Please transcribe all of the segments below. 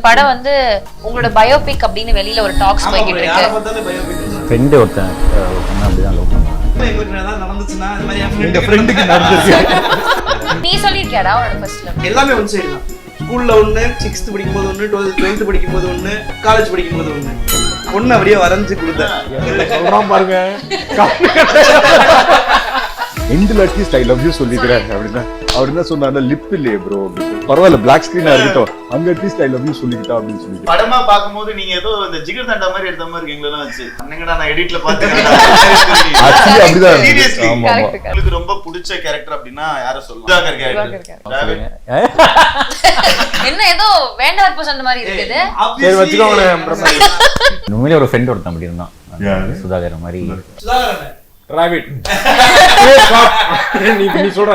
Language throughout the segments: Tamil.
படம் வந்து உங்களோட பயோபிக் அப்படின்னு வெளியில ஒரு டாக்ஸ் போய்கிட்டு இருக்கு. ஃப்ரெண்ட் ஒருத்தன் அப்படிதான் லவ் பண்ணுவான். நீ சொல்லிருக்கியாடா உன்னோட ஃபர்ஸ்ட் லவ்? எல்லாமே ஒன் சைடு தான். ஸ்கூல்ல ஒண்ணு, 6th படிக்கும்போது ஒண்ணு, 12th படிக்கும்போது ஒண்ணு, காலேஜ் படிக்கும்போது ஒண்ணு. ஒண்ணு அப்படியே வரைஞ்சு கொடுத்தேன் பாருங்க. எண்டில் அட்லீஸ்ட் ஐ லவ் யூ சொல்லிக்கிறேன் அப்படின்னா அவர் என்ன சொன்னாங்க, லிப் இல்லையே ப்ரோ பரவாயில்ல பிளாக் ஸ்கிரீனா இருக்கட்டும், அங்க அட்லீஸ்ட் ஐ லவ் யூ சொல்லிக்கிட்டா அப்படின்னு சொல்லி படமா பாக்கும்போது நீங்க ஏதோ இந்த ஜிகர் தண்டா மாதிரி எடுத்த மாதிரி இருக்கீங்களா வச்சு அண்ணங்கடா நான் எடிட்ல பார்த்தேன். அப்படிதான் சீரியஸ்லி உங்களுக்கு ரொம்ப பிடிச்ச கேரக்டர் அப்படின்னா யாரை சொல்லலாம்? சுதாகர் கேரக்டர். என்ன ஏதோ வேண்டாம் இப்போ சொன்ன மாதிரி இருக்குது. சரி வச்சுக்கோங்களேன். உண்மையிலே ஒரு ஃப்ரெண்ட் ஒருத்தன் அப்படி இருந்தான், சுதாகர் மாதிரி. டிராவிட் நீ சொல்ற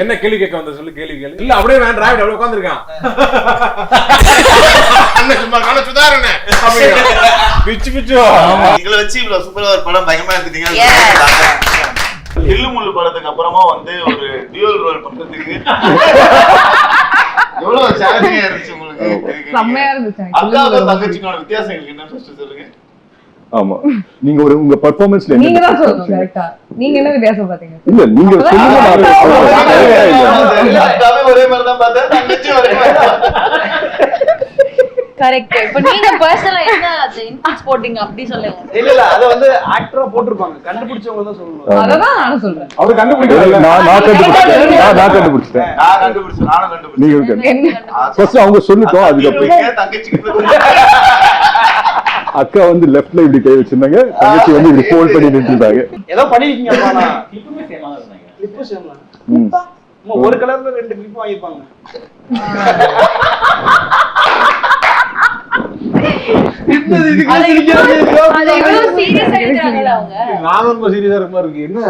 என்ன கேள்வி கேட்க வந்த சொல்லு, கேள்வி கேளு. இல்ல அப்படியே நான் டிராவிட் அப்படியே உட்கார்ந்திருக்கான். சுதாரணே பிச்சு பிச்சு நீங்கள வச்சு இவ்வளவு சூப்பரா ஒரு படம் பயங்கரமா எடுத்துட்டீங்க. தில்லுமுள்ளு படத்துக்கு அப்புறமா வந்து ஒரு டியூவல் ரோல் பண்றதுக்கு எவ்வளவு சேலஞ்சிங்கா இருந்துச்சு உங்களுக்கு? செம்மையா இருந்துச்சு. அக்காவுக்கு தங்கச்சிக்கான வித்தியாசம் என்ன ஃபர்ஸ்ட் சொல்லுங்க. ஆமா நீங்க ஒரு உங்க பெர்ஃபார்மன்ஸ்ல நீங்க தான் சொல்லணும் கரெக்ட்டா. நீங்க என்ன வித்தியாசம் பாத்தீங்க? இல்ல நீங்க சொல்லுங்க. அக்காவே ஒரே மாதிரி தான் பார்த்தேன், தங்கச்சி ஒரே மாதிரி தான். கரெக்ட். இப்போ நீங்க பர்சனலா என்ன அந்த இன்புட்ஸ் போடிங்க அப்படி சொல்லுங்க. இல்ல அத வந்து ஆக்டரா போட்டுருப்பாங்க, கண்டுபிடிச்சவங்க தான் சொல்லணும். அததான் நானும் சொல்றேன். அவர் கண்டுபிடிக்கல, நான் கண்டுபிடிச்சேன். நான் கண்டுபிடிச்சேன், நானும் கண்டுபிடிச்சேன். நீங்க ஃபர்ஸ்ட் அவங்க சொல்லிட்டோம், அதுக்கப்புறம் தங்கச்சிக்கு அக்கா வந்து லெஃப்ட்ல இப்படி கை வச்சிருந்தாங்க, தங்கச்சி வந்து இப்படி ஃபோல்ட் பண்ணி நின்னுட்டாங்க. ஏதோ பண்ணிருக்கீங்க அப்பா. கிளிப்புமே சேமா இருந்தாங்க. கிளிப்பு சேமா. ஒரு கலர்ல ரெண்டு கிளிப் வாங்கிருப்பாங்க. அது இவ்வளவு சீரியஸா எடுக்கறாங்கல அவங்க. நான் ரொம்ப சீரியஸா இருக்க மாதிரி இருக்கு. என்ன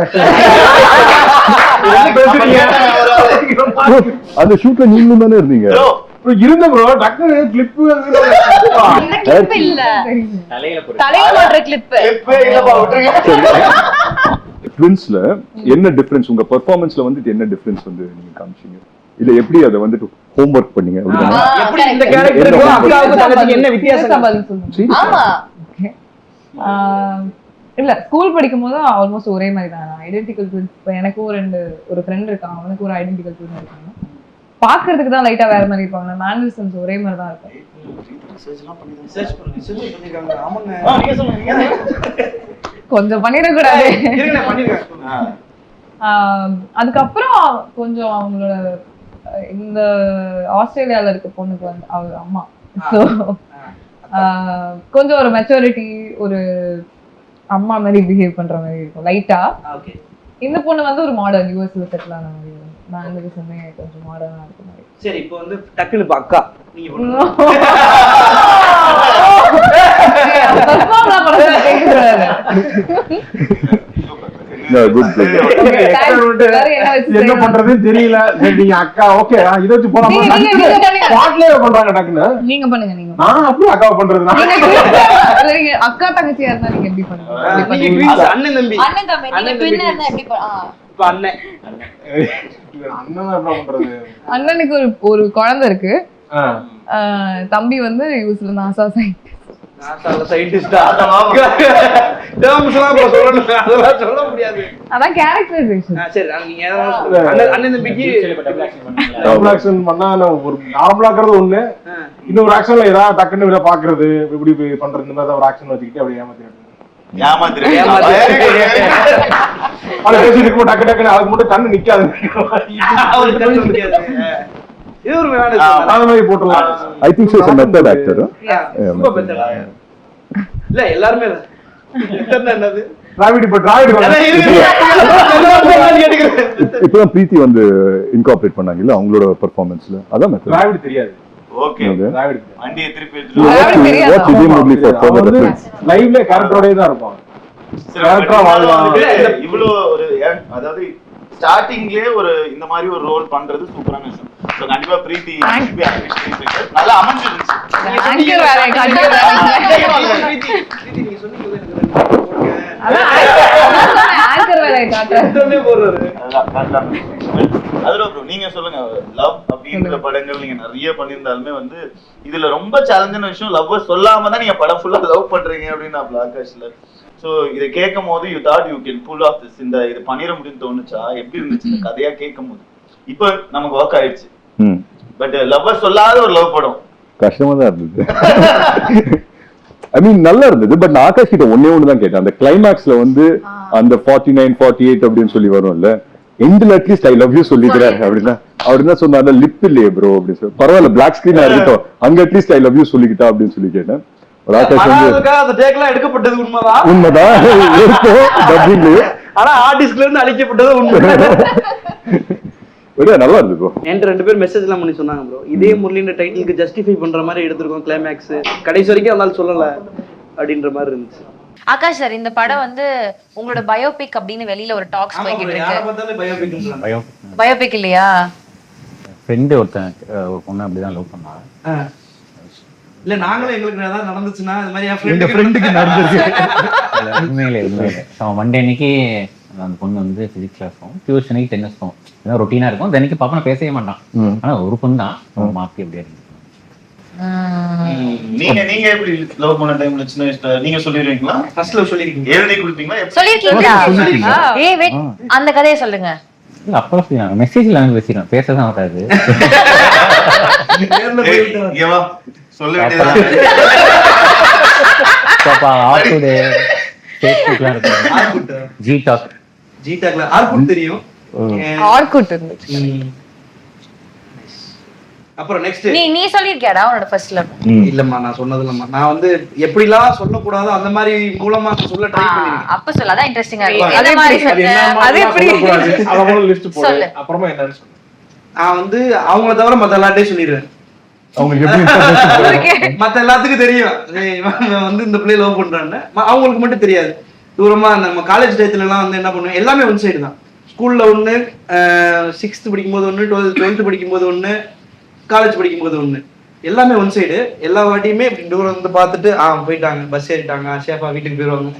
அந்த ஷூட்ல நீங்களும் தானே இருந்தீங்க? இருந்த ப்ரோ டக்குனு கிளிப் கிளிப் இல்ல, தலையில போடுற கிளிப். ட்வின்ஸ்ல என்ன டிஃபரன்ஸ் உங்க பெர்ஃபார்மன்ஸ்ல வந்து என்ன டிஃபரன்ஸ் வந்து நீங்க காமிச்சீங்க? இல்ல எப்படி அத வந்துட்டு ஹோம் ஒர்க் பண்ணீங்க? எப்படி இந்த கேரக்டருக்கு அக்காவுக்கு தங்கச்சிக்கு என்ன வித்தியாசம் பதில் சொல்லுங்க. ஆமா இல்ல ஸ்கூல் படிக்கும்போது ஆல்மோஸ்ட் ஒரே மாதிரி தான். Identical twins. எனக்கு ஒரு ஃப்ரெண்ட் இருக்கான், அவனுக்கு ஒரு ஐடென்டிக்கல் ட்வின் இருக்காங்க. பாக்குறதுக்கு தான் லைட்டா வேற மாதிரி இருப்பாங்க. மேனரிசம்ஸ் ஒரே மாதிரி தான் இருக்கும். கொஞ்சம் பண்ணிடக்கூடாது. அதுக்கப்புறம் கொஞ்சம் அவங்களோட இந்த ஆஸ்திரேலியால இருக்க பொண்ணுக்கு வந்து அவங்க அம்மா கொஞ்சம் ஒரு மெச்சூரிட்டி, ஒரு அம்மா மாதிரி பிஹேவ் பண்ற மாதிரி இருக்கும் லைட்டா. இந்த பொண்ணு வந்து ஒரு மாடர்ன் யூஎஸ்ல செட்டில் ஆன மாதிரி மேனரிசமே கொஞ்சம் மாடர்னா இருக்க மாதிரி. சரி இப்போ வந்து டக்குனு அக்கா நீங்க என்ன பண்றதுன்னு தெரியல. நீங்க அக்கா ஓகே இத வச்சு போலாம் பண்றாங்க டக்குனு. நீங்க பண்ணுங்க. நீங்க நான் அப்படியே அக்காவை பண்றது அக்கா தங்கச்சியா இருந்தா நீங்க எப்படி பண்ணுவீங்க? அண்ணன் தம்பி நீங்க ட்வின்னா இருந்தா எப்படி இப்ப அண்ணன் என்ன பண்றது? அண்ணனுக்கு ஒரு குழந்தை இருக்கு. தம்பி வந்து யூஸ்ல நாசா சயின்டிஸ்டா அதெல்லாம் சொல்ல முடியாது. அதான் கேரக்டரைசேஷன். சரி நீங்க அண்ணன் தம்பிக்கு டபுள் ஆக்ஷன் பண்ணா ஒரு நார்மலா இருக்கிறது ஒண்ணு, இன்னொரு ஆக்ஷன்ல ஏதாவது டக்குன்னு விட பாக்குறது, இப்படி பண்றது, இந்த மாதிரி ஒரு ஆக்ஷன் வச்சுக்கிட்டு அப்படியே டக்கு டக்குன்னு அதுக்கு மட்டும் கண்ணு நிக்காது. இது ஒரு போட்டுலாம். I think so is a method actor. இல்ல எல்லாரும் என்னது டிராவிட் இப்ப டிராவிட் இப்பதான் பிரீத்தி வந்து இன்கார்பரேட் பண்ணாங்கல்ல அவங்களோட பெர்ஃபார்மன்ஸ்ல. அதான் மெத்தட். டிராவிட் தெரியாது. ஓகே டிராவிட் வண்டியை திருப்பி What you did only for further reference. லைவ்ல கேரக்டரோடே தான் இருப்பாங்க. கேரக்டரா வாழ்வாங்க. இவ்ளோ ஒரு அதாவது ஸ்டார்டிங்லயே ஒரு இந்த மாதிரி ஒரு ரோல் பண்றது சூப்பரான விஷயம். சோ கண்டிப்பா பிரீத்தி நல்லா அமைஞ்சிருச்சு. ஆங்கர் வேற கண்டிப்பா பிரீத்தி நீங்க சொன்னீங்க. அதான் ஆங்கர் வேற காட்டுறேன். போடுறாரு. அதுல ப்ரோ நீங்க சொல்லுங்க, லவ் அப்படின்ற படங்கள் நீங்க நிறைய பண்ணியிருந்தாலுமே வந்து இதுல ரொம்ப சேலஞ்சான விஷயம் லவ் சொல்லாம தான் நீங்க படம் ஃபுல்லா லவ் பண்றீங்க அப்படின்னு நான் ஆகாஷ்ல. ஸோ இதை கேட்கும் போது you thought you can pull off this, இந்த இது பண்ணிட முடியும்னு தோணுச்சா? எப்படி இருந்துச்சு இந்த கதையா கேட்கும் போது? இப்போ நமக்கு ஒர்க் ஆயிடுச்சு, பட் லவ்வர் சொல்லாத ஒரு லவ் படம் கஷ்டமா தான் இருந்தது. ஐ மீன் நல்லா இருந்தது. பட் நான் ஆகாஷ் கிட்ட ஒண்ணு தான் கேட்டேன். அந்த கிளைமேக்ஸ்ல வந்து அந்த 49 48 அப்படின்னு சொல்லி வரும்ல, எண்ட்ல அட்லீஸ்ட் ஐ லவ் யூ சொல்லிக்கிறேன் அப்படின்னா அவர் என்ன சொன்னாரு, லிப் இல்லையே ப்ரோ அப்படின்னு சொல்லி. பரவாயில்ல பிளாக் ஸ்கிரீனா இருக்கட்டும், அங்க அட்லீஸ்ட் ஐ லவ் யூ சொல்லிக்கிட்டா அப்படின்னு சொல்லி கேட்டேன். ஒரு ஆகாஷ் வந்து அந்த டேக்லாம் எடுக்கப்பட்டது உண்மைதான், உண்மைதான் இருக்கும் டப்பிங்ல. ஆனா ஆர்டிஸ்ட்ல இருந்து அழிக்கப்பட்டது உண்மை. நல்லா இருக்கு ப்ரோ. என்கிட்ட 2 பேர் மெசேஜ்லாம் பண்ணி சொன்னாங்க ப்ரோ, இதே முரளின்ற டைட்டிலுக்கு ஜஸ்டிஃபை பண்ற மாதிரி எடுத்திருக்கோம் கிளைமேக்ஸ், கடைசி வரைக்கும் அதனால சொல்லல அப்படின்ற மாதிரி இருந்துச்சு. ஆகாஷ் சார், இந்த படம் வந்து உங்களோட பயோபிக் அப்படின்னு வெளியில ஒரு டாக்ஸ் போய்கிட்டு இருக்கு. பயோபிக் இல்லையா? ஃப்ரெண்டு ஒருத்தன் ஒரு பொண்ணு அப்படிதான் லவ் பண்ணாங்க. இல்ல நாங்களும் எங்களுக்கு ஏதாவது நடந்துச்சுன்னா அது மாதிரி எங்க ஃப்ரெண்டுக்கு நடந்துச்சு. உண்மையிலே மண்டே அன்னைக்கு அந்த பொண்ணு வந்து பிசிக்ஸ் கிளாஸ் போகும், டியூஷன் அன்னைக்கு டென்னிஸ் போகும். இதான் ரொட்டீனா இருக்கும். தினைக்கு பாப்பா பேசவே மாட்டான். ஆனா ஒரு பொண்ணு தான் மாத்தி அப்படியே இருக்கு. நீங்க எப்படி லவ் பண்ண டைம்ல சின்ன வயசுல நீங்க சொல்லிருவீங்களா? ஃபர்ஸ்ட் லவ் சொல்லிருக்கீங்க? எழுதி கொடுப்பீங்களா? சொல்லிருக்கீங்களா? ஏய் வெயிட், அந்த கதையை சொல்லுங்க. இல்ல அப்பதான் சொல்லுவாங்க, மெசேஜ்ல நாங்க பேசிடுவோம், பேசதான் வராது. சொல்ல வேண்டியது ஃபேஸ்புக்லாம் இருக்கு, ஜி டாக்ல ஆர்குட் தெரியும். ஆர்குட் இருந்துச்சு. அப்புறம் நெக்ஸ்ட் நீ சொல்லிருக்கியாடா உன்னோட ஃபர்ஸ்ட் லவ்? இல்லம்மா நான் சொன்னது இல்லம்மா. நான் வந்து எப்படிலாம் சொல்லக்கூடாதோ அந்த மாதிரி மூலமா சொல்ல ட்ரை பண்ணிருக்கேன். அப்ப சொல்ல அதான் இன்ட்ரெஸ்டிங்கா இருக்கு. அது எந்த மாதிரி சொன்ன? அது எப்படி அதோட லிஸ்ட் போடு. சொல்லு. அப்புறமா என்னன்னு சொல்லு. நான் வந்து அவங்கள தவிர மத்த எல்லார்ட்டையும் சொல்லிடுவேன். அவங்களுக்கு எப்படி மத்த எல்லாத்துக்கும் தெரியும் இவன் வந்து இந்த பிள்ளை லவ் பண்றான்னு, அவங்களுக்கு மட்டும் தெரியாது. தூரமா நம்ம காலேஜ் டயத்துல எல்லாம் வந்து என்ன பண்ணுவேன், எல்லாமே ஒன் சைடு தான். ஸ்கூல்ல ஒண்ணு, 6th படிக்கும்போது ஒண்ணு, 12th படிக்கும்போது ஒண்ணு, காலேஜ் படிக்கும்போது ஒண்ணு, எல்லாமே ஒன் சைடு. எல்லா வாட்டியுமே இப்படி தூரம் வந்து பார்த்துட்டு போயிட்டாங்க, பஸ் ஏறிட்டாங்க, சேஃபா வீட்டுக்கு போயிடுவாங்க,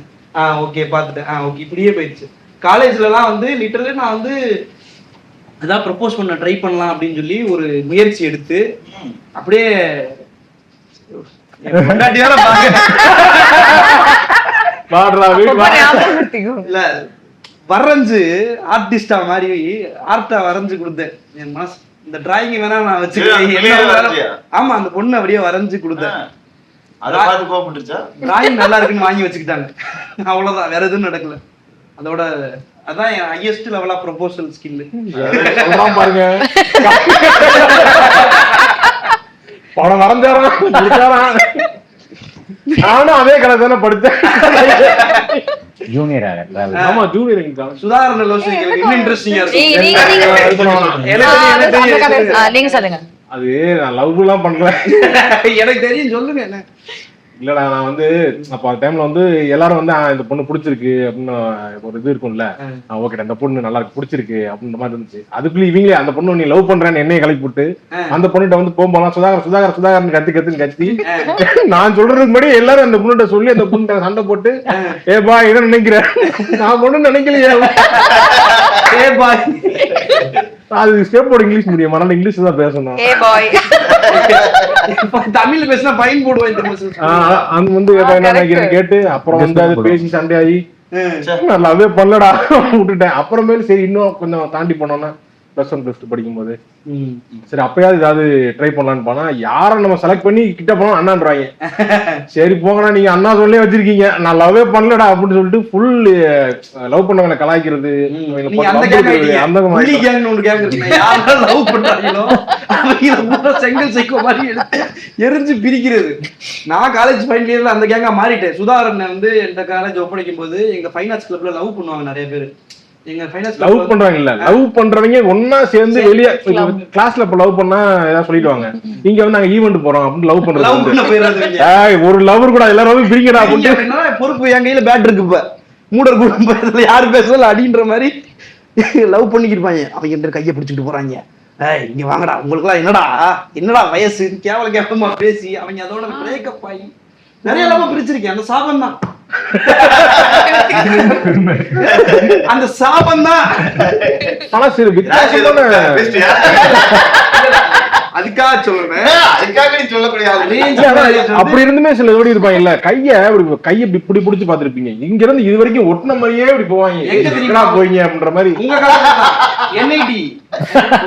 ஓகே பார்த்துட்டு ஓகே, இப்படியே போயிடுச்சு. காலேஜ்ல எல்லாம் வந்து லிட்டரலி நான் வந்து அதான் ப்ரப்போஸ் பண்ண ட்ரை பண்ணலாம் அப்படின்னு சொல்லி ஒரு முயற்சி எடுத்து அப்படியே இல்ல வரைஞ்சு ஆர்டிஸ்டா மாதிரி ஆர்ட்டா வரைஞ்சு கொடுத்தேன். என் மனசு இந்த டிராயிங் வேணா நான் வச்சுக்கிறேன். ஆமா, அந்த பொண்ணு அப்படியே வரைஞ்சு கொடுத்தேன். டிராயிங் நல்லா இருக்குன்னு வாங்கி வச்சுக்கிட்டாங்க, அவ்வளவுதான், வேற எதுவும் நடக்கல. அதோட அதான் என் highest level of proposal skill. சொல்றான் பாருங்க, படம் வரைஞ்சாரா. நானும் அதே கதை தானே படித்தேன். ஜூனியர். ஆமா ஜூனியர். சுதாகரன் லவ் ஸ்டோரி இன்னும் இன்ட்ரெஸ்டிங்கா இருக்கு. நீங்க சொல்லுங்க. அது நான் லவ் எல்லாம் பண்ணல, எனக்கு தெரியும், சொல்லுங்க. என்ன இல்லடா, நான் வந்து அப்ப அந்த டைம்ல வந்து எல்லாரும் வந்து இந்த பொண்ணு பிடிச்சிருக்கு அப்படின்னு ஒரு இது இருக்கும்ல, ஓகே இந்த பொண்ணு நல்லா இருக்கு பிடிச்சிருக்கு அப்படின்ற மாதிரி இருந்துச்சு. அதுக்குள்ள இவங்களே அந்த பொண்ணு நீ லவ் பண்றேன்னு என்னைய கலக்கி போட்டு அந்த பொண்ணுகிட்ட வந்து போகும்போது சுதாகரன் கத்தி நான் சொல்றதுக்கு முன்னாடி எல்லாரும் அந்த பொண்ணுகிட்ட சொல்லி அந்த பொண்ணு சண்டை போட்டு ஏபா என்ன நினைக்கிறேன், நான் ஒண்ணும் நினைக்கலையே, அது ஸ்டேட் போர்டு இங்கிலீஷ் மீடியம், அதனால இங்கிலீஷ் தான் பேசணும். தமிழ்ல பேசினா ஃபைன் போடுவேன். அது வந்து கேட்டு அப்புறம் வந்து அது பேசி சண்டையாகி நல்லாவே பண்ணலடா விட்டுட்டேன். அப்புறமேல சரி இன்னும் கொஞ்சம் தாண்டி போனோம்னா +1 +2 படிக்கும்போது சரி அப்பயாவது ஏதாவது ட்ரை பண்ணலான்னு போனா யாரை நம்ம செலக்ட் பண்ணி கிட்ட போனோம் அண்ணான்றாங்க. சரி போங்கண்ணா, நீங்க அண்ணா சொல்லே வச்சிருக்கீங்க, நான் லவ்வே பண்ணலடா அப்படின்னு சொல்லிட்டு ஃபுல் லவ் பண்ணவங்களை கலாய்க்கிறது, செங்கல் சைக்கோ மாதிரி எரிஞ்சு பிரிக்கிறது. நான் காலேஜ் ஃபைனல் இயர்ல அந்த கேங்கா மாறிட்டேன். சுதாகரன் வந்து எந்த காலேஜ் ஒப்படைக்கும் போது எங்க ஃபைன் ஆர்ட்ஸ் கிளப்ல லவ் பண்ணுவாங்க நிறைய பேர். லவ் பண்றாங்க இல்ல, லவ் பண்றவங்க ஒன்னா சேர்ந்து வெளியே கிளாஸ்ல இப்ப லவ் பண்ணா ஏதாவது சொல்லிடுவாங்க, இங்க வந்து நாங்க ஈவென்ட் போறோம் அப்படின்னு லவ் பண்றது. ஒரு லவர் கூட எல்லாரும் பிரிக்கடா அப்படின்னு பொறுப்பு என் கையில பேட் இருக்கு. இப்ப மூடர் கூட யாரு பேசல அடின்ற மாதிரி லவ் பண்ணிக்கிருப்பாங்க. அவங்க கையை பிடிச்சிட்டு போறாங்க, இங்க வாங்கடா, உங்களுக்கு எல்லாம் என்னடா வயசு கேவலமா பேசி அவங்க அதோட பிரேக்கப் ஆகி நிறைய லவ் பிரிச்சிருக்கேன். அந்த சாபம் தான் அந்த சாபம் தான். ஆனா சரி வித்தியாசமான அதுக்காக சொல்றேன். அதுக்காக நீ சொல்லக்கூடிய ஆளு. அப்படி இருந்துமே சில ஓடி இருப்பாங்க இல்ல, கையை இப்படி பிடிச்சு பாத்துருப்பீங்க, இங்க இருந்து இது வரைக்கும் ஒட்டின மாதிரியே இப்படி போவாங்க, எங்கடா போவீங்க அப்படின்ற மாதிரி. உங்க NIT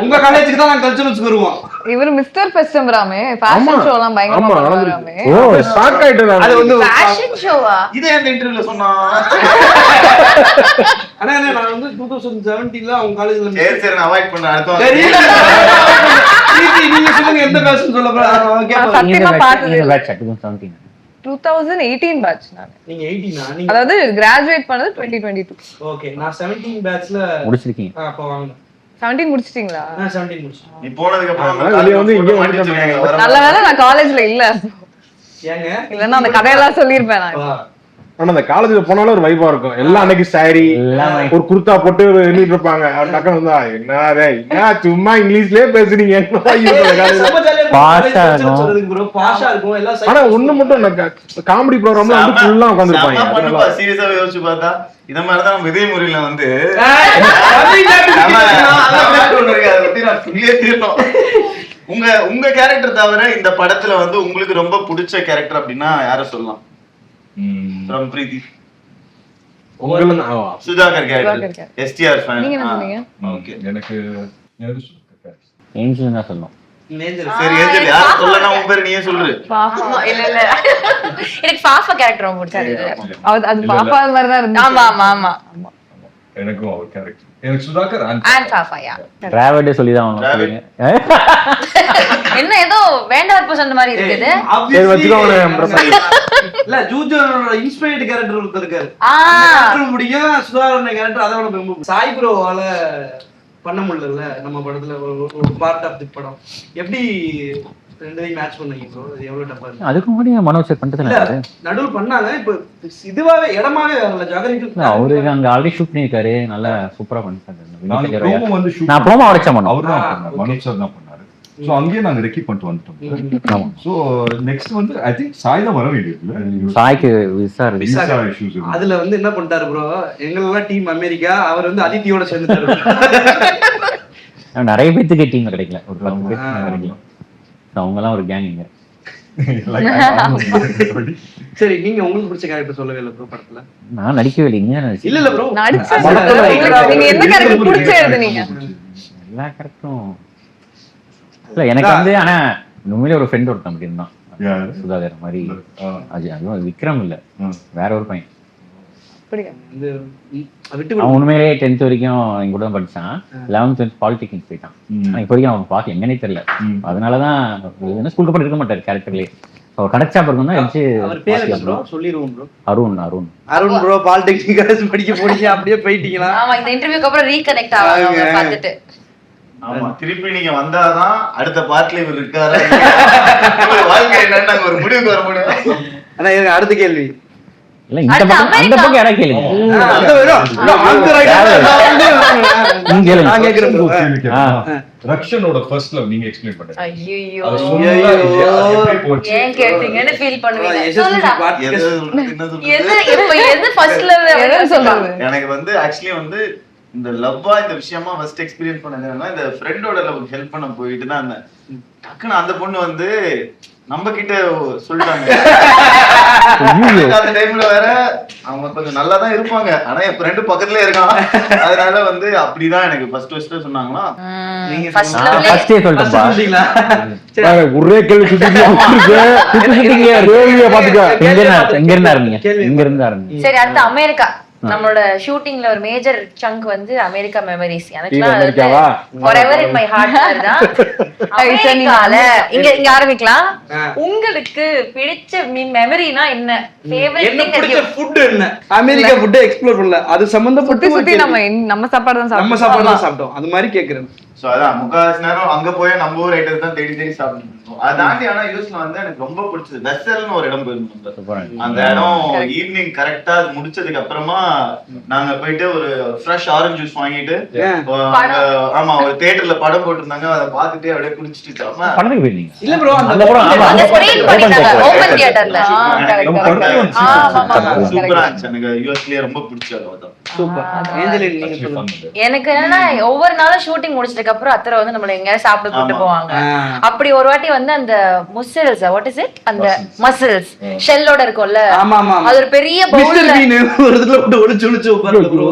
உங்க காலேஜுக்கு தான் நான் கல்ச்சரல்ஸ்க்கு வருவோம். இவர் மிஸ்டர் ஃபெஸ்டம்பராமே ஃபேஷன் ஷோ எல்லாம் பயங்கரமா பண்ணுவாராமே. ஓ ஷாக் ஆயிட்டேன். அது வந்து ஃபேஷன் ஷோவா? இதே அந்த இன்டர்வியூல சொன்னா. ஆனா நான் வந்து 2017ல அவங்க காலேஜ்ல சரி சரி நான் அவாய்ட் பண்ண அடுத்த சரி நீங்க சொல்லுங்க எந்த பேஷன் சொல்ல சத்தியமா பார்த்தது இந்த batch 2017. 2018 பேட்ச் நான். நீங்க 18 நீங்க அதாவது கிராஜுவேட் பண்ணது 2022. ஓகே நான் 17 பேட்ச்ல முடிச்சிருக்கீங்க. அப்ப வாங்க 17 முடிச்சிட்டீங்களா? நான் 17 முடிச்சேன். நீ போனதுக்கு அப்புறம் வெளிய வந்து இங்க வந்து நல்ல வேளை நான் காலேஜ்ல இல்ல, ஏங்க இல்லன்னா அந்த கதையெல்லாம் சொல்லிருப்பேன் நான். ஆனா அந்த காலேஜ்ல போனாலும் ஒரு வைபா இருக்கும். எல்லாம் அன்னைக்கு சாரி ஒரு குர்தா போட்டு எண்ணிட்டு இருப்பாங்க. அவர் டக்குனு வந்தா என்ன சும்மா இங்கிலீஷ்லயே பேசுறீங்க. பாஷா இருக்கும் எல்லாம். ஆனா ஒண்ணு மட்டும் காமெடி ப்ரோகிராம்ல வந்து ஃபுல்லா உட்கார்ந்திருப்பாங்க. சீரியஸாவே யோசிச்சு பார்த்தா இத மாதிரிதான் நம்ம விஜய் முறையில வந்து உங்க கேரக்டர் தவிர இந்த படத்துல வந்து உங்களுக்கு ரொம்ப பிடிச்ச கேரக்டர் அப்படின்னா யார சொல்லலாம்? from Preethi Sudhakar character STR fan. நீங்க என்ன சொன்னீங்க? ஓகே எனக்கு ஏஞ்சல் தான் சொல்லணும். சரி ஏஞ்சல் யார சொல்லனா உன் பேர் நீயே சொல்லு. பாப்பா இல்ல இல்ல எனக்கு பாப்பா கேரக்டர் ரொம்ப பிடிச்சது. அது பாப்பா மாதிரி தான் இருந்துச்சு. ஆமா ஆமா ஆமா ஆமா எனக்கும் அவர் கேரக்டர் எனக்கு சுதாகர் and பாப்பா யா. டிராவடே சொல்லி தான் ஆகணும். சொல்லுங்க. என்ன ஏதோ வேண்டாம் சொன்ன மாதிரி இருக்குது. சரி வச்சுக்கோங்க. இல்ல ஜூஜரோட இன்ஸ்பயர்ட் கேரக்டர் ஒருத்தர் இருக்காரு. ஆ கேரக்டர் முடியும் சுதாகரன் கேரக்டர் அதை விட ரொம்ப சாய் ப்ரோவால பண்ண முடியல நம்ம படத்துல ஒரு பார்ட் ஆஃப் தி படம். எப்படி ரெண்டையும் மேட்ச் பண்ணீங்க ப்ரோ? அது எவ்வளவு டப்பா இருக்கு? அதுக்கு முன்னாடி மனோஜ் சார் பண்ணிட்டு இருந்தாரு. நடுவுல பண்ணாங்க. இப்ப இதுவாவே இடமாவே வரல ஜாகரிக்கு. அவரு அங்க ஆல்ரெடி ஷூட் பண்ணிருக்காரு. நல்லா சூப்பரா பண்ணிருக்காரு. வந்து நான் ப்ரோமோ அடிச்சேன் மனோ. அவர் தான் பண்ணாரு. மனோஜ் சார் தான் பண்ணாரு. சோ அங்கேயே நாங்க ரெக்கி பண்ணிட்டு வந்துட்டோம். சோ நெக்ஸ்ட் வந்து ஐ திங்க் சாய் தான் வர வேண்டியது. சாய்க்கு விசா இஷ்யூஸ் அதுல வந்து என்ன பண்ணிட்டாரு ப்ரோ, எங்களெல்லாம் டீம் அமெரிக்கா, அவர் வந்து அதித்தியோட சேர்ந்துட்டாரு. நிறைய பேத்துக்கு டீம் கிடைக்கல. ஒரு 10 பேர் கிடைக்கல. அவங்க எல்லாம் ஒரு கேங் இங்க. சரி நீங்க உங்களுக்கு பிடிச்ச கேரக்டர் சொல்லவே இல்லை ப்ரோ படத்துல? நான் நடிக்கவே இல்லைங்க. இல்ல இல்ல ப்ரோ நடிச்சேன். நீங்க எந்த கேரக்டர் பிடிச்ச எழுதுனீங்க? எல்லா கேரக்டரும் இல்ல எனக்கு வந்து. ஆனா உண்மையிலே ஒரு ஃப்ரெண்ட் ஒருத்தன் அப்படி இருந்தான். சுதாகர் மாதிரி. அதுவும் விக்ரம் இல்ல, வேற ஒரு பையன். அவன் உண்மையிலேயே 10th வரைக்கும் எங்க கூட தான் படிச்சான். 11th பாலிடெக்னிக் போயிட்டான். இப்போ வரைக்கும் அவன் பார்க்க எங்கன்னே தெரியல. அதனாலதான் ஸ்கூலுக்கு போய் இருக்க மாட்டாரு கேரக்டர்லயே. அவர் கிடைச்சா பிறகு தான் வச்சு சொல்லிடுவோம் bro. Arun bro polytechnic college படிக்க போறீங்க, அப்படியே போயிட்டீங்களா? ஆமா இந்த இன்டர்வியூக்கு அப்புறம் ரீகனெக்ட் ஆவாங்க பார்த்துட்டு. ஆமா திருப்பி நீங்க வந்தாதான் அடுத்த பார்ட்ல இவர் இருக்காரு. வாழ்க்கை என்னன்னு நாங்க ஒரு முடிவுக்கு வர முடியும். ஆனா அடுத்த கேள்வி இல்ல இந்த பக்கம் அந்த பக்கம் யாரா கேளுங்க. ரக்ஷனோட ஃபர்ஸ்ட் லவ் நீங்க எக்ஸ்பிளைன் பண்ணுங்க. ஐயோ ஏன் கேட்டீங்கன்னு ஃபீல் பண்ணுவீங்க. எனக்கு வந்து ஆக்சுவலி வந்து இந்த லவ்வா இந்த விஷயமா ஃபர்ஸ்ட் எக்ஸ்பீரியன்ஸ் பண்ணதுன்னா இந்த ஃப்ரெண்டோட லவ் ஹெல்ப் பண்ண போயிட்டு தான் அந்த டக்குன்னு அந்த பொண்ணு வந்து நம்ம கிட்ட சொல்லிட்டாங்க. அந்த டைம்ல வேற அவங்க கொஞ்சம் நல்லா தான் இருப்பாங்க. ஆனா என் ஃப்ரெண்டு பக்கத்துல இருக்கான். அதனால வந்து அப்படிதான் எனக்கு ஃபர்ஸ்ட் சொன்னாங்களா. ஒரே கேள்வி சரி அடுத்து அமெரிக்கா. நம்மளோட ஷூட்டிங்ல ஒரு மேஜர் சங்க் வந்து அமெரிக்கா மெமரிஸ். எனக்குலாம் forever in my heart தான். அமெரிக்கால இங்க ஆரம்பிக்கலாம். உங்களுக்கு பிடிச்ச மெமரினா என்ன? ஃபேவரட் திங் பிடிச்ச ஃபுட் என்ன? அமெரிக்கா ஃபுட் எக்ஸ்ப்ளோர் பண்ணல. அது சம்பந்தப்பட்டு சுத்தி நம்ம சாப்பாடு தான் நம்ம சாப்பாடு தான் சாப்பிட்டோம். அது மாதிரி கேக்குறேன். சோ சோ அதான் முக்காவாசி நேரம் அங்க போய் நம்ம ஊர் ஐட்டம் தான் தேடி தேடி சாப்பிட்டு இருந்தோம். அதை தாண்டி ஆனா யூஎஸ்ல வந்து எனக்கு ரொம்ப பிடிச்சது வெசல்னு ஒரு இடம் போயிருந்தோம். அந்த இடம் ஈவினிங் கரெக்டா அது முடிச்சதுக்கு அப்புறமா நாங்க போயிட்டு ஒரு ஃப்ரெஷ் ஆரஞ்சு ஜூஸ் வாங்கிட்டு ஆமா ஒரு தியேட்டர்ல படம் போட்டிருந்தாங்க, அதை பார்த்துட்டு அப்படியே குடிச்சிட்டு படத்துக்கு போயிருந்தீங்க இல்ல ப்ரோ அந்த படம் ஓபன் தியேட்டர்ல சூப்பரா இருந்துச்சு. எனக்கு யூஎஸ்லயே ரொம்ப பிடிச்சது அதான். சூப்பர். ஏஞ்சலின் நீங்க சொல்லுங்க. எனக்கு என்னன்னா ஒவ்வொரு நாளும் ஷூட்டிங் முடிச்சதுக்கு அப்புறம் அத்தரை வந்து நம்மள எங்க சாப்பிட கூட்டு போவாங்க. அப்படி ஒரு வாட்டி வந்து அந்த முசல்ஸ் வாட் இஸ் இட் அந்த மசில்ஸ் ஷெல்லோட இருக்கும்ல, ஆமா ஆமா அது ஒரு பெரிய மிஸ்டர் பவுல்ல பீன் ஒரு இடத்துல போட்டு ஒளிச்சு உட்கார்ந்து ப்ரோ.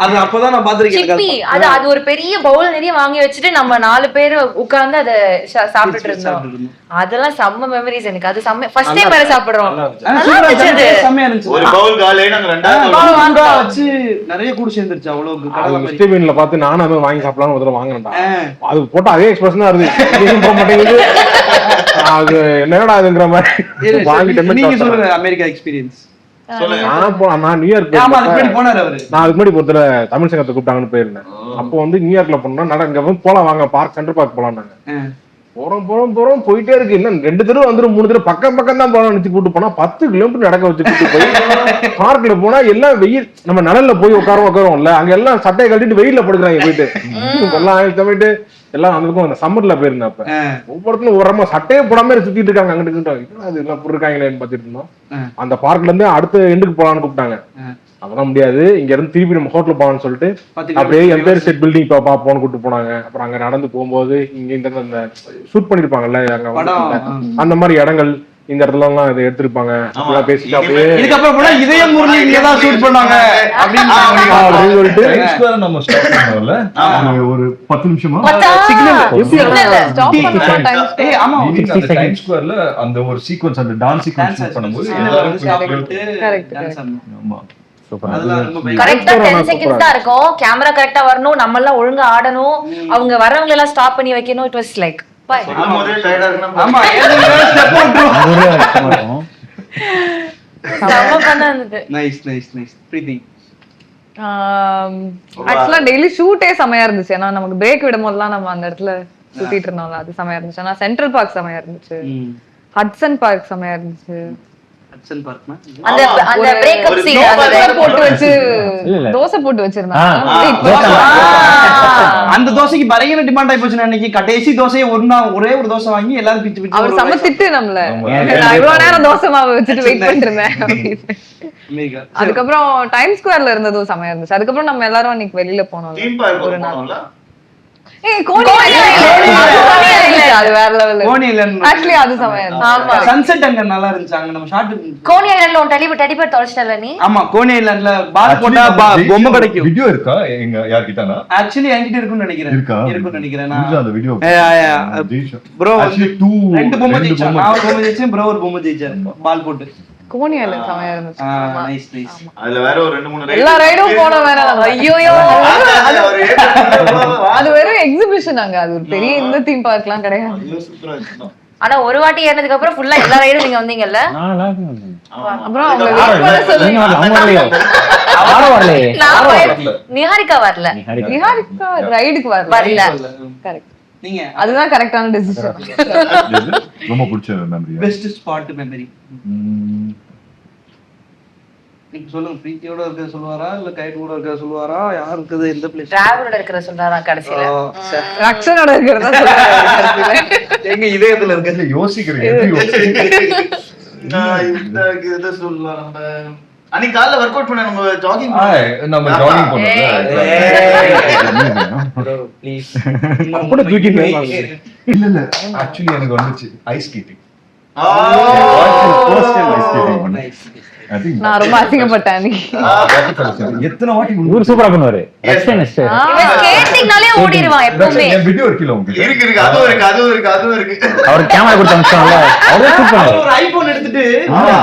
அது அப்பதான் நான் பாத்திருக்கேன். சிப்பி அது ஒரு பெரிய பவுல் நிறைய வாங்கி வச்சுட்டு நம்ம 4 பேர் உட்கார்ந்து அத சாப்பிட்டுட்டு இருந்தோம். அதெல்லாம் செம்ம மெமரிஸ் எனக்கு. அது செம்ம ஃபர்ஸ்ட் டைம் வேற சாப்பிடுறோம். நல்லா இருந்துச்சு. செம்மயா இருந்துச்சு. ஒரு பவுல் காலே நாங்க ரெண்டாவது பவுல் வாங்க வச்சு நிறைய கூட சேர்ந்துருச்சு. அவ்வளவு கடலை மாதிரி. மிஸ்டர் பீன்ல பார்த்து நானும் அதை வாங்கி சாப்பிடலாம்னு ஒரு தடவை வாங்கினேன்டா. அது போட்டு அதே எக்ஸ்பிரஷனா இருக்கு, போக மாட்டேங்குது. அது என்னடா அதுங்கிற மாதிரி வாங்கிட்டு. நீங்க சொல்லுங்க அமெரிக்கா எக்ஸ்பீரியன்ஸ். நான் நியூயார்க் அதுக்கு முன்னாடி ஒருத்தர தமிழ் சங்கத்தை கூப்பிட்டாங்கன்னு போயிருந்தேன். அப்போ வந்து நியூயார்க்ல போனோம், நடங்க போலாம் வாங்க பார்க் சென்ட்ரல் பார்க் போலாம். போறோம் போயிட்டே இருக்கு. இன்னும் 2 தடவை வந்துடும் 3 தடவை பக்கம் தான் போறோம். நிச்சு கூட்டு போனா 10 கிலோமீட்டர் நடக்க வச்சு கூட்டு போய் பார்க்ல போனா எல்லாம் வெயில், நம்ம நிழல்ல போய் உட்காரோம்ல, அங்க எல்லாம் சட்டையை கட்டிட்டு வெயில்ல படுக்கிறாங்க போயிட்டு. எல்லாம் போயிட்டு எல்லாம் அந்த சம்மர்ல போயிருந்தேன். அப்ப ஒவ்வொருத்தரும் ஓரமா சட்டையே போடாம சுத்திட்டு இருக்காங்க. அங்கிட்டு அது எல்லாம் போட்டிருக்காங்களேன்னு பாத்துட்டு இருந்தோம். அந்த பார்க்ல இருந்து அடுத்த எண்டுக்கு போலான்னு கூப்பிட்டாங்க. அதெல்லாம் முடியாது, இங்க இருந்து திருப்பி நம்ம ஹோட்டல் போகலாம்னு சொல்லிட்டு அப்படியே எம்பையர் ஸ்டேட் பில்டிங் பாப்போம்னு கூப்பிட்டு போனாங்க. அப்புறம் அங்க நடந்து போகும்போது இங்க இந்த ஷூட் பண்ணிருப்பாங்கல்ல அங்க அந்த மாதிரி இடங்கள், இந்த இடத்துல எல்லாம் இதை எடுத்திருப்பாங்க. பேசிட்டு அப்படியே இதுக்கப்புறம் போனா இதே முரளி இங்க தான் ஷூட் பண்ணாங்க அப்படின்னு சொல்லிட்டு நம்ம ஸ்டாப் பண்ணோம்ல ஒரு 10 நிமிஷமா ஆமா டைம் ஸ்கொயர்ல அந்த ஒரு சீக்வென்ஸ், அந்த டான்ஸ் சீக்வென்ஸ் பண்ணும்போது கரெக்டா 10 செகண்ட்ஸ் தான் இருக்கும். கேமரா கரெக்டா வரணும், நம்ம எல்லாம் ஒழுங்கா ஆடணும், அவங்க வரவங்க எல்லாம் ஸ்டாப் பண்ணி வைக்கணும். இட் வாஸ் லைக் ஆமா நைஸ் நைஸ் நைஸ். பிரீத்தி ஆக்சுவலா டெய்லி ஷூட்டே செமையா இருந்துச்சு. ஏன்னா நமக்கு பிரேக் விடும் போதெல்லாம் நம்ம அந்த இடத்துல சுத்திட்டு இருந்தோம்ல, அது செமையா இருந்துச்சு. ஆனா சென்ட்ரல் பார்க் செமையா இருந்துச்சு, ஹட்சன் பார்க் செமையா இருந்துச்சு. அந்த பிரேக்கப் சீன் போட்டு வச்சு தோசை போட்டு வச்சிருந்தாங்க. அந்த தோசைக்கு பயங்கர டிமாண்ட் ஆயி போச்சு. அன்னைக்கு கடைசி தோசையை ஒரே ஒரு தோசை வாங்கி எல்லாரும் பிச்சு பிச்சு அவர் சமத்திட்டு நம்மள இவ்வளவு நேரம் தோசை மாவு வச்சுட்டு வெயிட் பண்ணிட்டு இருந்தேன். அதுக்கப்புறம் டைம் ஸ்கொயர்ல இருந்ததும் செமையா இருந்துச்சு. அதுக்கப்புறம் நம்ம எல்லாரும் அன்னைக்கு வெளியில போனோம் ஒரு நாள். அது வேற லெவல். ஆக்சுவலி அது செமையா இருந்துச்சு. ஆமா சன்செட் அங்க நல்லா இருந்துச்சு. அங்க நம்ம ஷாட் கோனி ஐலாண்ட்ல ஒரு டெலிபர் தொலைச்சிட்டல நீ. ஆமா கோனி ஐலாண்ட்ல பால் போட்டா பொம்மை கிடைக்கும். வீடியோ இருக்கா எங்க யார்கிட்டனா? ஆக்சுவலி என்கிட்ட இருக்குன்னு நினைக்கிறேன். இருக்குன்னு நினைக்கிறேன் நான் அந்த வீடியோ. ப்ரோ ரெண்டு பொம்மை ஜெயிச்சான். நான் ஒரு பொம்மை ஜெயிச்சேன், ப்ரோ ஒரு பொம்மை ஜெயிச்சார் பால் போட்டு. கோனி ஐலாண்ட் செமையா இருந்துச்சு. Nice nice. அதுல வேற ஒரு 2-3 எல்லா ரைடும் போன வேற. ஐயோ அது வெறும் எக்ஸிபிஷன். அங்க அது ஒரு பெரிய இந்த தீம் பார்க்லாம் கிடையாது. ஆனா ஒரு வாட்டி ஏறினதுக்கு அப்புறம் ஃபுல்லா எல்லா ரைடும் நீங்க வந்தீங்கல்ல. அப்புறம் அவங்க வெயிட் பண்ண சொல்லுங்க. நிஹாரிகா வரல. நிஹாரிகா ரைடுக்கு வரல. கரெக்ட். நீங்க அதுதான் கரெக்டான டிசிஷன். ரொம்ப பிடிச்ச மெமரி, பெஸ்ட் ஸ்பாட் மெமரி. நீங்க சொல்லுங்க. பிரீத்தியோட இருக்க சொல்வாரா இல்ல கைட் கூட இருக்க சொல்வாரா? யார் இருக்குது எந்த பிளேஸ்? டிராவலோட இருக்கிற சொல்றாரா கடைசில? ரக்ஷனோட இருக்கிறதா சொல்றாரு. எங்க இதயத்துல இருக்க யோசிக்கிறேன். நான் இந்த சொல்லலாம். நம்ம அன்னைக்கு காலைல வொர்க் அவுட் பண்ண நம்ம ஜாகிங் பண்ணோம்ல. ப்ளீஸ் கூட தூக்கி இல்ல ஆக்சுவலி எனக்கு வந்துச்சு ஐஸ் ஸ்கேட்டிங். நான் ரொம்ப அசிங்கப்பட்டேன். எத்தனை வாட்டி ஊர் சூப்பரா பண்ணுவாரு. ஸ்கேட்டிங்னாலே ஓடிடுவான் எப்பவுமே. என் வீடியோ இருக்குல உங்களுக்கு? இருக்கு அதுவும் இருக்கு. அவர் கேமரா கொடுத்து அனுப்பிச்சாங்கல, அவரே ஷூட் பண்ணாரு. ஒரு ஐபோன் எடுத்துட்டு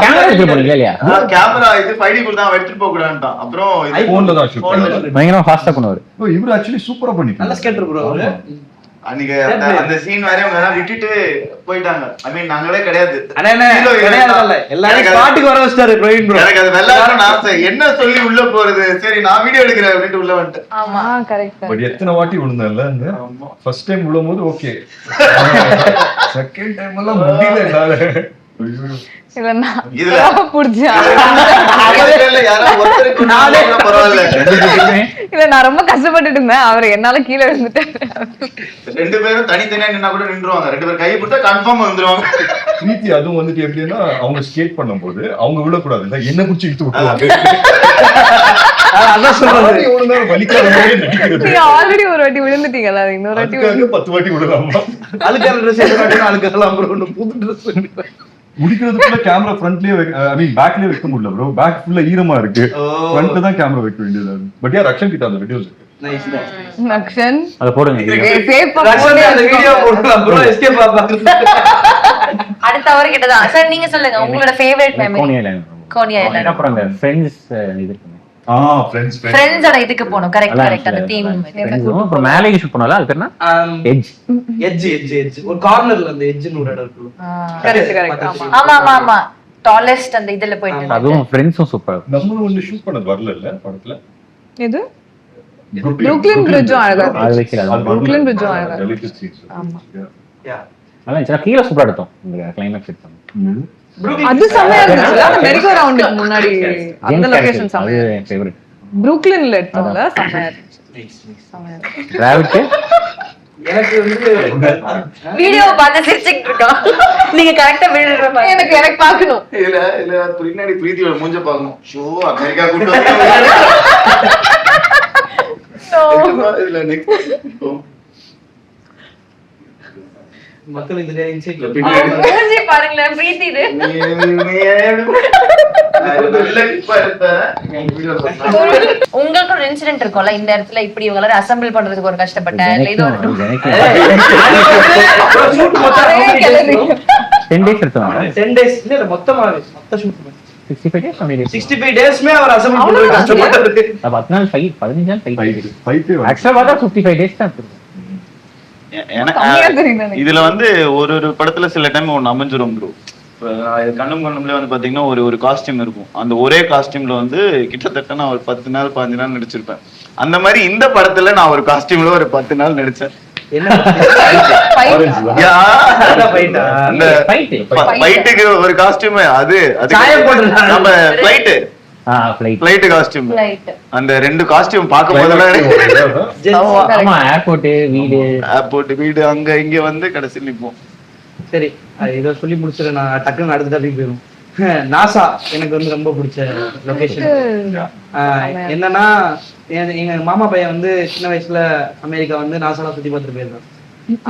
கேமரா எடுத்து போறீங்க இல்லையா? கேமரா இது 5D குள்ள தான் எடுத்துட்டு போக கூடாதுட்டான். அப்புறம் ஐபோன்ல தான் ஷூட் பண்ணாரு. பயங்கரமா ஃபாஸ்டா பண்ணுவாரு. ஓ இவரு ஆக்சுவலி சூப்பரா பண்ணிட்டாரு. நல்ல ஸ்கேட்டர் ப்ரோ அவரு. அன்னைக்கு அந்த சீன் வேற அவங்க எல்லாம் விட்டுட்டு போயிட்டாங்க. ஐ மீன் நாங்களே கிடையாது. எல்லாரும் ஸ்பாட்டுக்கு வர வச்சிட்டாரு பிரவீன் ப்ரோ. எனக்கு அது வெள்ளாடணும் ஆசை. என்ன சொல்லி உள்ள போறது, சரி நான் வீடியோ எடுக்கிறேன் அப்படின்ட்டு உள்ள வந்துட்டேன். ஆமா கரெக்ட். பட் எத்தனை வாட்டி விழுந்தேன்ல அந்த ஃபர்ஸ்ட் டைம் விழும்போது ஓகே, செகண்ட் டைம் எல்லாம் முடியல என்னால. நான் ரொம்ப கஷ்டப்பட்டுட்டு இருந்தேன், அவர் என்னால கீழே விழுந்துட்டாரு. 2 பேரும் தனித்தனியா நின்னா கூட நின்றுவாங்க, 2 பேரும் கை பிடிச்சா கன்ஃபார்ம் வந்துருவாங்க. பிரீத்தி அதுவும் வந்துட்டு எப்படின்னா அவங்க ஸ்கேட் பண்ணும்போது அவங்க விழக்கூடாது இல்ல, என்ன குச்சி இழுத்து விட்டுருவாங்க. அதான் சொல்றது, ஆல்ரெடி ஒரு வாட்டி விழுந்துட்டீங்களா, இன்னொரு வாட்டி 10 வாட்டி விடலாமா? அழுக்கான ட்ரெஸ் அழுக்கலாம் ப்ரோ, புது ட்ரெஸ் முடிக்கிறதுக்குள்ள கேமரா ஃப்ரண்ட்லயே ஐ மீன் பேக்லயே வைக்க முடியல ப்ரோ, பேக் ஃபுல்லா ஈரமா இருக்கு, ஃப்ரண்ட்ல தான் கேமரா வைக்க வேண்டியது. பட் யா ரக்ஷன் கிட்ட அந்த வீடியோஸ் இருக்கு. நைஸ் நக்ஷன் அத போடுங்க. ரக்ஷன் அந்த வீடியோ போடலாம் ப்ரோ, எஸ்கேப் ஆபாங்க. அடுத்த அவர் கிட்ட தான் சார். நீங்க சொல்லுங்க உங்களோட ஃபேவரட் மெமரி. கோனியா ஐலாண்ட். அப்புறம் அந்த ஃப்ரெண்ட்ஸ் இது இருக்கு. ஃப்ரெண்ட்ஸோட இதுக்கு போணும். கரெக்ட் அந்த தீம். அப்புறம் மேலே ஷூட் பண்ணல, அது பேர்னா எட்ஜ் ஒரு கார்னர்ல அந்த எட்ஜ்னு ஒரு இடம் இருக்கு. கரெக்ட். ஆமா டாலஸ்ட் அந்த இதுல போயிட்டு அதுவும் ஃப்ரெண்ட்ஸும் சூப்பர். நம்மளும் வந்து ஷூட் பண்ணது வரல இல்ல படத்துல. எது புரூக்ளின் பிரிட்ஜும் அழகா அது வைக்கல. புரூக்ளின் பிரிட்ஜும் அழகா. ஆமா நல்லா இருந்துச்சு. கீழ சூப்பரா எடுத்தோம் இந்த கிளைமேக்ஸ் செட் பண்ணோம். அது செமையா இருந்துச்சுல, அந்த மெரிகோ ரவுண்டுக்கு முன்னாடி அந்த லொகேஷன் செமையா. அது என் ஃபேவரட். புரூக்ளின்ல எடுத்ததுல செமையா இருந்துச்சு. டிராவிட் எனக்கு வந்து வீடியோ பார்த்து சிரிச்சிட்டு இருக்கோம். நீங்க கரெக்ட்டா விழுற மாதிரி எனக்கு பார்க்கணும். இல்ல பின்னாடி பிரீத்தியோட மூஞ்ச பாக்கணும். ஷோ அமெரிக்கா கூட்டி வந்து இல்ல நெக்ஸ்ட் மக்கள் இந்த இன்சைட்ல மூஞ்சி பாருங்க பிரீத்தி இது. உங்களுக்கு ஒரு இன்சிடென்ட் இருக்கும்ல, இந்த இடத்துல இப்படி இவங்க எல்லாரும் அசெம்பிள் பண்றதுக்கு ஒரு கஷ்டப்பட்டேன் இல்ல இது ஒரு 10 days எடுத்தோம். 10 days இல்ல மொத்த ஷூட் 65 days அப்படி 65 டேஸ்மே அவர் அசெம்பிள் பண்றது கஷ்டப்பட்டாரு. 10 நாள் ஃபைட், 15 நாள் ஃபைட். ஃபைட் ஆக்சுவலா பார்த்தா 55 days தான் எடுத்தோம். இதுல வந்து ஒரு படத்துல சில டைம் ஒண்ணு அமைஞ்சிரும் ப்ரோ. கண்ணும்ல வந்து பாத்தீங்கன்னா ஒரு காஸ்டியூம் இருக்கும். அந்த ஒரே காஸ்டியூம்ல வந்து கிட்டத்தட்ட நான் ஒரு 10 நாள் 15 நாள் நடிச்சிருப்பேன். அந்த மாதிரி இந்த படத்துல நான் ஒரு காஸ்டியூம்ல ஒரு 10 நாள் நடிச்சேன். ஃபைட்டுக்கு ஒரு காஸ்டியூம், அது நம்ம ஃளைட் காஸ்டியூம். அந்த 2 காஸ்டியூம் பார்க்கும்போதெல்லாம் ஏர்போர்ட் வீடு அங்க இங்க வந்து கடைசியில் நிப்போம். சரி இதை சொல்லி முடிச்சுட்டு நான் டக்குன்னு அடுத்த டாபிக் போயிடும். நாசா எனக்கு வந்து ரொம்ப பிடிச்ச லொகேஷன். என்னன்னா எங்க மாமா பையன் வந்து சின்ன வயசுல அமெரிக்கா வந்து நாசால சுத்தி பார்த்துட்டு போயிருந்தேன்.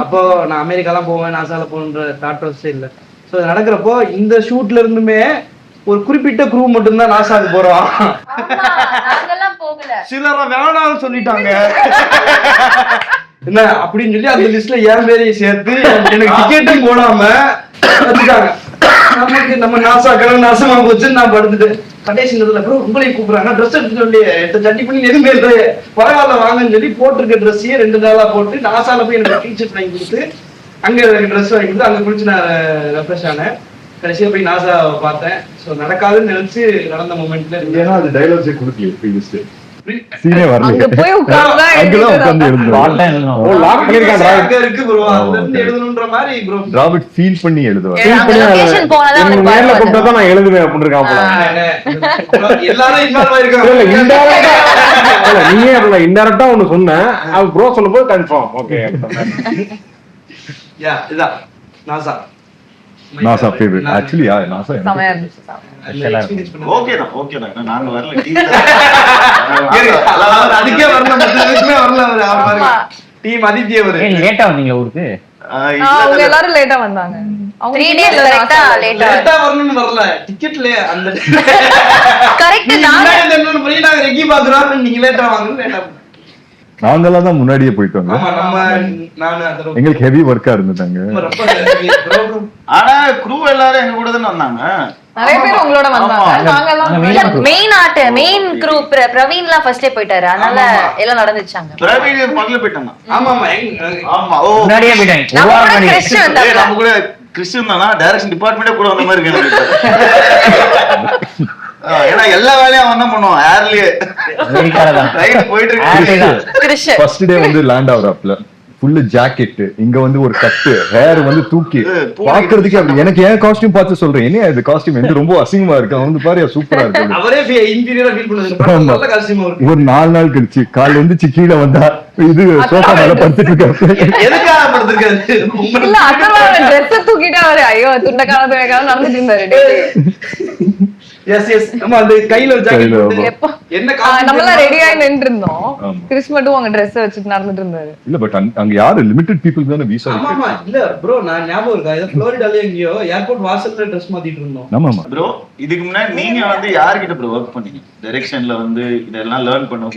அப்போ நான் அமெரிக்காலாம் போவேன், நாசால போகணுன்ற தாட் ப்ராசஸே இல்லை. ஸோ நடக்கிறப்போ இந்த ஷூட்ல இருந்துமே ஒரு குறிப்பிட்ட குரூ மட்டும்தான் நாசாக்கு போறோம். சிலர் வேணாம்னு சொல்லிட்டாங்க என்ன அப்படின்னு சொல்லி அந்த லிஸ்ட்ல என் பேரையும் சேர்த்து எனக்கு டிக்கெட்டும் போடாம வச்சுட்டாங்க. நமக்கு நம்ம நாசாக்கெல்லாம் நாசமா போச்சுன்னு நான் படுத்துட்டேன். கடைசி நேரத்துல ப்ரோ உங்களையும் கூப்பிடுறாங்க, ட்ரெஸ் எடுத்து சொல்லி சட்டி பண்ணி எதுவுமே இல்லை, பரவாயில்ல வாங்கன்னு சொல்லி போட்டிருக்க ட்ரெஸ்ஸையே 2 நாளா போட்டு நாசால போய் எனக்கு டீஷர்ட் வாங்கி கொடுத்து அங்க ட்ரெஸ் வாங்கி கொடுத்து அங்க குளிச்சு நான் ரெஃப்ரெஷ் ஆனேன். கடைசியா போய் நாசா பார்த்தேன். சோ நடக்காதுன்னு நினைச்சு நடந்த மொமெண்ட்ல ஏன்னா அது டயலாக்ஸே கொடுக்கல, ப்ரீவியஸ் சீனே வரல. அங்க போய் உட்கார்ந்தா உட்கார்ந்து இருக்கு ப்ரோ, அதுல இருந்து எழுதணும்ன்ற மாதிரி ப்ரோ டிராவிட் ஃபீல் பண்ணி எழுதுவார். லொகேஷன் போனா தான் எனக்கு நேர்ல கூப்பிட்டா தான் நான் எழுதுவேன் அப்படி இருக்கான். எல்லாரும் இன்வால்வ் ஆயிருக்காங்க. நீயே அப்படி இன்டைரக்டா ஒன்னு சொன்னேன், அது ப்ரோ சொல்லும்போது கன்ஃபார்ம் ஓகே. யா இதான் நாசா நாசா ஃபேவரட் ஆக்சுவலி. யா நாசா செமையா இருந்துச்சு. ஓகே தான் நாங்க வரல. அதுக்கே வரல, மத்ததுக்குமே வரல. அவர் டீம் ஆதித்யா வர லேட்டா வந்தீங்க ஊருக்கு. அவங்க எல்லாரும் லேட்டா வந்தாங்க. அவங்க 3 days கரெக்ட்டா லேட்டா வரணும்னு வரல. டிக்கெட்ல அந்த கரெக்ட் நான் என்னன்னு புரியல. ரெக்கி பாக்குறாரு, நீங்க லேட்டா வாங்க லேட்டா நாங்கெல்லாம் தான் முன்னாடியே போயிட்டோங்க. ஆமா நானு அதரோப்ரோ எங்களுக்கு ஹெவி ஒர்க்கா இருந்துட்டாங்க. ரொம்ப ஆனா க்ரூ எல்லாரும் எங்க கூட தானே வந்தாங்க. நிறைய பேர் உங்களோட வந்தாங்க. நாங்கெல்லாம் மெயின் குரூப் பிரவீன்லாம் ஃபர்ஸ்டே போயிட்டாரு, அதனால எல்லாம் நடந்துச்சாங்க. பிரவீன் பக்கத்துல போயிட்டாங்க. ஆமா ஆமா ஓ முன்னாடியே போயிட்டாங்க. நம்ம கூட கிறிஸ்டியன் வந்தாங்க. நம்ம கூட கிறிஸ்டியன் தானா டைரக்ஷன் டிபார்ட்மெண்டே கூட வந்த மாதிரி இருக்கு. ஏன்னா எல்லா வேலையும் அவன் தான் பண்ணுவான் ஏர்லயே ரைட் போயிட்டு இருக்கு. கிறிஸ்டியன் ஃபர்ஸ்ட் டே வந்து லேண்ட் ஆவறப்பல ஃபுல் ஜாக்கெட், இங்க வந்து ஒரு கட்டு, ஹேர் வந்து தூக்கி பாக்குறதுக்கு அப்படி. எனக்கு ஏன் காஸ்டியூம் பார்த்து சொல்றேன், என்ன இது காஸ்டியூம் வந்து ரொம்ப அசிங்கமா இருக்கு, அவன் வந்து பாரு சூப்பரா இருக்கு. அவரே இன்டீரியரா ஃபீல் பண்ணது நல்ல காஸ்டியூமா இருக்கு. ஒரு 4 நாள் கழிச்சு காலைல வந்து கீழே வந்தா இது சோஃபா மேல படுத்துட்டு இருக்காரு. எதுக்காக படுத்துருக்காரு? இல்ல அதெல்லாம் ட்ரெஸ் தூக்கிட்டு அவரு ஐயோ துண்டக்கான துவைக்கான நடந்துட்டு இருந்தாரு. எஸ் ஆமா அந்த கையில ஒரு ஜாக்கெட் போட்டு எப்போ என்ன நம்ம எல்லாம் ரெடி ஆகி நின்று இருந்தோம். கிறிஸ் மட்டும் அவங்க ட்ரெஸ் வச்சுட்டு நடந்துட்டு இருந்தாரு. இல்ல பட் அங்க யாரு லிமிட்டட் பீப்புள் தான வீசா இருக்கு. ஆமா இல்ல ப்ரோ நான் ஞாபகம் இருக்கா இது ஃப்ளோரிடால எங்கயோ ஏர்போர்ட் வாசல்ல ட்ரெஸ் மாத்திட்டு இருந்தோம். ஆமாமா ப்ரோ இதுக்கு முன்னாடி நீங்க வந்து யார்கிட்ட ப்ரோ வர்க் பண்ணீங்க டைரக்ஷன்ல வந்து இதெல்லாம் லேர்ன் பண்ண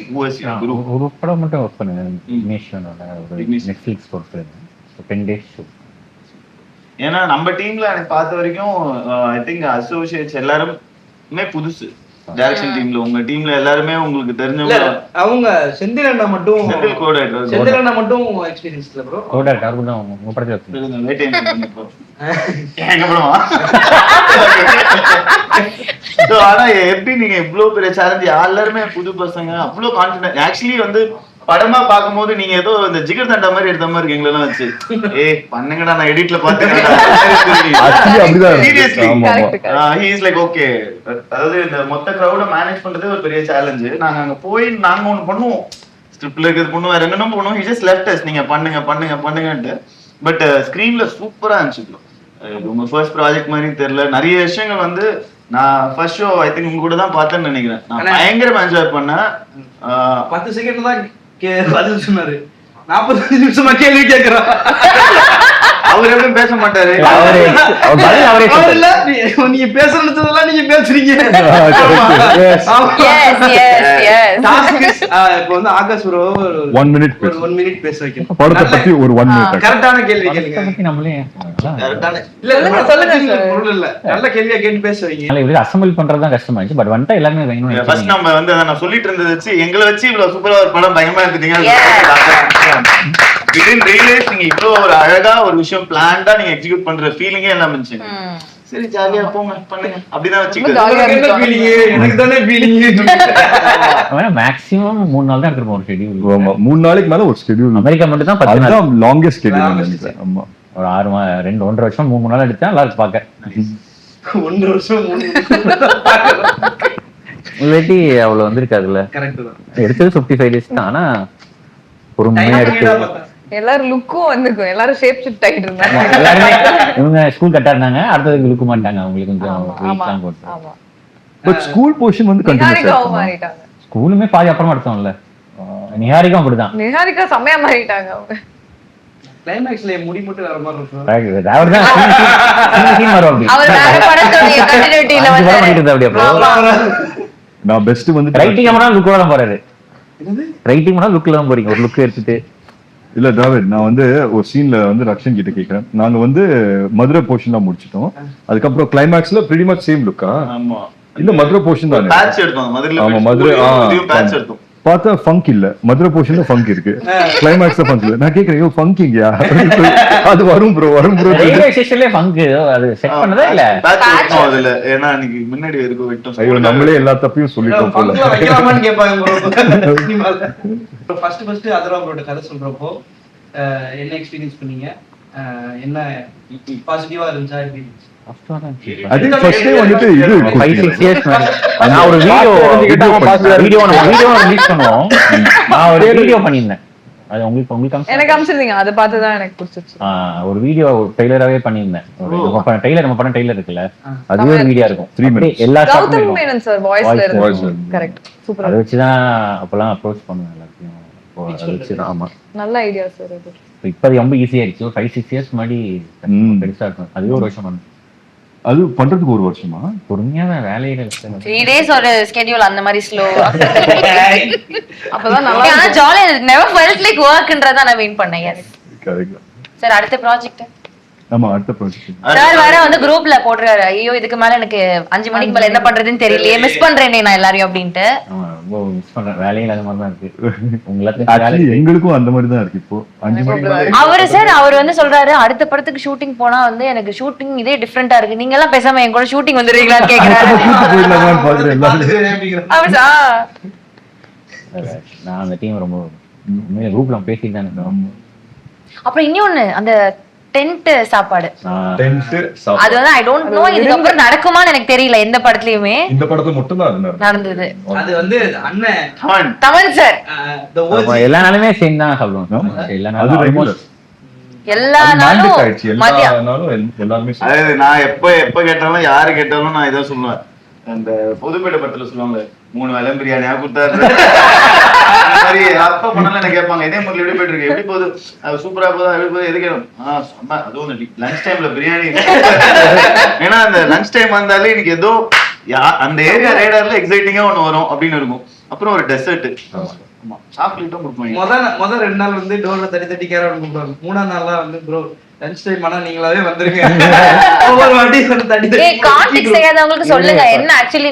குரு ஒரு படம் மட்டும் ஒர்க் பண்ணேன் இக்னிஷனோட ஒரு நெட்ஃபிளிக்ஸ் போட்டு 10 days ஷூட். ஏன்னா நம்ம டீம்ல எனக்கு பார்த்த வரைக்கும் ஐ திங்க் அசோசியேட்ஸ் எல்லாருமே புதுசு டைரக்ஷன் டீம்ல. உங்க டீம்ல எல்லாருமே உங்களுக்கு தெரிஞ்சவங்க. அவங்க செந்தில் அண்ணா மட்டும் செந்தில் கோஆர்டினேட்டர். செந்தில் அண்ணா மட்டும் எக்ஸ்பீரியன்ஸ் இல்ல ப்ரோ. கோஆர்டினேட்டர் அவர் தான் உங்க படத்துல வெயிட் எங்க படமா? சோ ஆனா எப்படி நீங்க இவ்வளவு பெரிய சேலஞ்ச், எல்லாருமே புது பசங்க, அவ்வளவு கான்ஃபிடன்ட். ஆக்சுவலி வந்து படமா பாக்கும்போது நீங்க ஏதோ இந்த ஜிகர் தண்டா மாதிரி எடுத்த மாதிரி இருக்கு எங்களெல்லாம் வச்சு. பண்ணுங்கடா நான் எடிட்ல பாத்தேன். Seriously he is like okay. அதாவது இந்த மொத்த கிரௌட மேனேஜ் பண்றது ஒரு பெரிய சேலஞ்சு. நாங்க அங்க போய் நாங்க ஒண்ணு பண்ணுவோம், ஸ்கிரிப்ட்ல இருக்கிறது பண்ணுவோம், வேற என்னென்ன பண்ணுவோம். ஹி ஜஸ்ட் லெஃப்ட் அஸ் நீங்க பண்ணுங்கன்ட்டு. பட் ஸ்கிரீன்ல சூப்பரா இருந்துச்சு. உங்க ஃபர்ஸ்ட் ப்ராஜெக்ட் மாதிரி தெரியல. நிறைய விஷயங்கள் வந்து நான் ஃபர்ஸ்ட் ஷோ ஐ திங்க் உங்க கூட தான் பார்த்தேன்னு நினைக்கிறேன். நான் பயங்கரமா என்ஜாய் பண்ணேன். 10 செகண்ட் தான் பதில் சொன்னாரு. 45 நிமிஷமா கேள்வி கேக்குறான். அவர் எப்பவும் பேச மாட்டாரு. நீங்க பேசுறதெல்லாம் நீங்க பேசுறீங்க. இப்ப வந்து ஆகாஷ் ப்ரோ 1 minute ஒரு 1 minute பேச வைக்கணும். படத்தை பத்தி ஒரு 1 minute கரெக்டான கேள்வி கேளுங்க. நம்மளே இல்ல சொல்லுங்க பொருள் இல்ல நல்ல கேள்வியா கேட்டு பேச வைங்க. இப்படி அசம்பிள் பண்றதுதான் கஷ்டமாச்சு. பட் வந்துட்டா எல்லாருமே ஃபர்ஸ்ட் நம்ம வந்து நான் சொல்லிட்டு இருந்தது வச்சு எங்களை வச்சு இவ்வளவு சூப்பரா ஒரு படம் பயமா எடுத்துட்டீங்க. Didn't realize நீங்க இவ்ளோ ஒரு அழகா ஒரு விஷயம் பிளான்டா நீங்க எக்ஸிக்யூட் பண்ற ஃபீலிங்கே எல்லாம் இருந்துச்சு. சரி ஜாலியா போங்க பண்ணுங்க அப்படிதான் வச்சுக்கிட்டு. எனக்கு தானே ஃபீலிங். மேக்ஸிமம் 3 நாள் தான் எடுத்துட்டு போவோம் ஷெட்யூல். ஆமா 3 நாளைக்கு மேல ஒரு ஷெட்யூல். அமெரிக்கா மட்டும் தான் 10 நாள். அதுதான் லாங்கெஸ்ட் ஷெட்யூல். ஆமா ஒரு 1.5 வருஷம் 3 நாள் எடுத்தா நல்லா இருக்கு பாக்க. 1 வருஷம் 3 இல்லாட்டி அவ்வளவு வந்திருக்காதுல்ல. கரெக்ட் தான். எடுத்தது 55 days தான். ஆனா பொறுமையா எடுத்து எல்லாரும் லுக்கும் வந்துக்கும். எல்லாரும் ஷேப் ஷிஃப்ட் ஆயிட்டு இருந்தாங்க. எல்லாருமே இவங்க ஸ்கூல் கட்டா இருந்தாங்க, அடுத்ததுக்கு லுக்கு மாட்டாங்க. அவங்களுக்கு கொஞ்சம் வெயிட்லாம் போட்டு. பட் ஸ்கூல் போர்ஷன் வந்து நிஹாரிகாவும் மாறிட்டாங்க. ஸ்கூலுமே பாதி அப்புறமா எடுத்தோம்ல. நிஹாரிகா அப்படிதான். நிஹாரிகா செமையா மாறிட்டாங்க அவங்க. கிளைமாக்ஸ்ல முடி மட்டும் வேற மாதிரி இருக்கு. அவர்தான் சீன் மாறும். அவர் வேற படத்தோட கண்டினியூட்டில வந்து பண்ணிட்டு அப்படியே. நான் பெஸ்ட் வந்து ரைட்டிங் கேமரா லுக்கோட தான் போறாரு. ரைட்டிங் பண்ணா லுக்ல தான் போறீங்க. ஒரு லுக் எடுத்துட்டு இல்ல டிராவிட், நான் வந்து ஒரு சீன்ல வந்து ரக்ஷன் கிட்ட கேக்குறேன். நாங்க வந்து மதுரை போர்ஷன் தான் முடிச்சிட்டோம். அதுக்கப்புறம் கிளைமாக்ஸ்ல pretty much சேம் லுக்கா? ஆமா இல்ல மதுரை போர்ஷன் தான். பேட்ச் எடுத்தோம் மதுரைல. ஆமா மதுரை பேட்ச் எடுத்தோம். பார்த்தா ஃபங்க் இல்ல. மதுரை போர்ஷன்ல ஃபங்க் இருக்கு, கிளைமாக்ஸ்ல ஃபங்க் இல்ல. நான் கேக்குறேன், ஐயோ ஃபங்க் இங்கயா? அது வரும் ப்ரோ ரயில்வே ஸ்டேஷன்ல ஃபங்க் அது செட் பண்ணதா இல்ல? பேட்ச் எடுத்தோம் அதுல. ஏன்னா அன்னைக்கு முன்னாடி வரைக்கும் விட்டோம். ஐயோ நம்மளே எல்லா தப்பையும் சொல்லிட்டோம் போல. வைக்கலாமான்னு கேட்பாங்க ப்ரோ. ஃபர்ஸ்ட் அதரோப்ரோட கதை சொல்றப்போ என்ன எக்ஸ்பீரியன்ஸ் பண்ணீங்க? என்ன பாசிட்டிவா இருந்துச்சா? எப்படி I think first day வந்துட்டு இது 5-6 years நான் ஒரு வீடியோ ரிலீஸ் பண்ணுவோம். நான் ஒரு வீடியோ பண்ணியிருந்தேன். அது உங்களுக்கு எனக்கு அனுப்பிச்சிருந்தீங்க. அதை பார்த்து தான் எனக்கு பிடிச்சிருச்சு. ஒரு வீடியோ ட்ரெய்லராவே பண்ணியிருந்தேன். ட்ரெய்லர் நம்ம பண்ண ட்ரெய்லர் இருக்குல்ல, அதுவே ஒரு வீடியோ இருக்கும். 3 minutes எல்லா கௌதம் மேனன் சார் வாய்ஸ்ல இருக்கு. கரெக்ட் சூப்பரா. அதை வச்சு தான் அப்பெல்லாம் அப்ரோச் பண்ணுவேன் எல்லாத்தையும். அதை வச்சு தான். ஆமா நல்ல ஐடியா சார் அது. இப்போ ரொம்ப ஈஸியா ஆயிடுச்சு. 5-6 years முன்னாடி பெருசா இருக்கும். அதுவே ஒரு வருஷம் பண்ணு. அது பண்றதுக்கு 1 வருஷமா? பொறுமையா தான் வேலையில 3 days ஒரு ஸ்கெடியூல் அந்த மாதிரி ஸ்லோ. அப்பதான் நல்லா ஆனா ஜாலியா நெவர் ஃபெல்ட் லைக் வர்க்ன்றத நான் மீன் பண்ணேன். Yes correct. சார் அடுத்த ப்ராஜெக்ட் ஆமா, அடுத்த ப்ராஜெக்ட் சார் வேற வந்து குரூப்ல போடுறாரு, ஐயோ இதுக்கு மேல எனக்கு 5 மணிக்கு மேல என்ன பண்றதுன்னு தெரியலையே, மிஸ் பண்றேனே நான் எல்லாரையும் அப்படின்ட்டு. ரொம்ப மிஸ் பண்றேன். வேலையில அது மாதிரி தான் இருக்கு உங்களுக்கு. ஆக்சுவலி எங்களுக்கும் அந்த மாதிரி தான் இருக்கு இப்போ. 5 மணிக்கு அவரு சார் அவர் வந்து சொல்றாரு அடுத்த படத்துக்கு ஷூட்டிங் போனா வந்து எனக்கு ஷூட்டிங் இதே டிஃபரெண்டா இருக்கு, நீங்க எல்லாம் பேசாம என் கூட ஷூட்டிங் வந்துடுறீங்களான்னு கேக்குறாரு. போயிடலாமான்னு பாக்குறேன் எல்லாரும். அவசா நான் அந்த டீம் ரொம்ப குரூப்ல பேசிட்டு தான் இருக்கேன். அப்புறம் இன்னொன்னு அந்த டென்ட் சாப்பாடு, டென்ட் அது வந்து ஐ டோன்ட் நோ இதுக்கப்புறம் நடக்குமான்னு எனக்கு தெரியல. எந்த படத்துலயுமே இந்த படத்துல மட்டும் தான் நடந்தது. அது வந்து அண்ணன் தமன் சார் எல்லா நாளுமே சேர்ந்து தான் சாப்பிடுவோம். எல்லா அது நாளும் ரெகுலர். எல்லா நாளும் மதியம். எல்லாருமே அதாவது நான் எப்ப கேட்டாலும் யாரு கேட்டாலும் நான் இதான் சொல்லுவேன். அந்த புதுப்பேட்டை படத்துல சொல்லுவாங்க 3 வேளை பிரியாணியா கொடுத்தாரு. அப்ப பண்ணல என்ன கேட்பாங்க, இதே மாதிரி எப்படி போயிட்டு இருக்கு, எப்படி போகுது, சூப்பரா போதா, எப்படி போகுது, எது கேட்கும். அதுவும் லஞ்ச் டைம்ல பிரியாணி. ஏன்னா அந்த லஞ்ச் டைம் வந்தாலே இன்னைக்கு ஏதோ அந்த ஏரியா ரேடார்ல எக்ஸைட்டிங்கா ஒண்ணு வரும் அப்படின்னு இருக்கும். அப்புறம் ஒரு டெசர்ட், சாக்லேட்டும் கொடுப்பாங்க. முதல் 2 நாள் வந்து டோர்ல தட்டி கேரட் கொடுப்பாங்க. 3ஆம் நாள்லாம் வந்து ப்ரோ லஞ்ச் டைம் ஆனா நீங்களாவே வந்துருங்க. ஒவ்வொரு வாட்டி வந்து தட்டி ஏய் கான்டெக்ஸ்ட் தெரியாதவங்களுக்கு சொல்லுங்க என்ன ஆக்சுவலி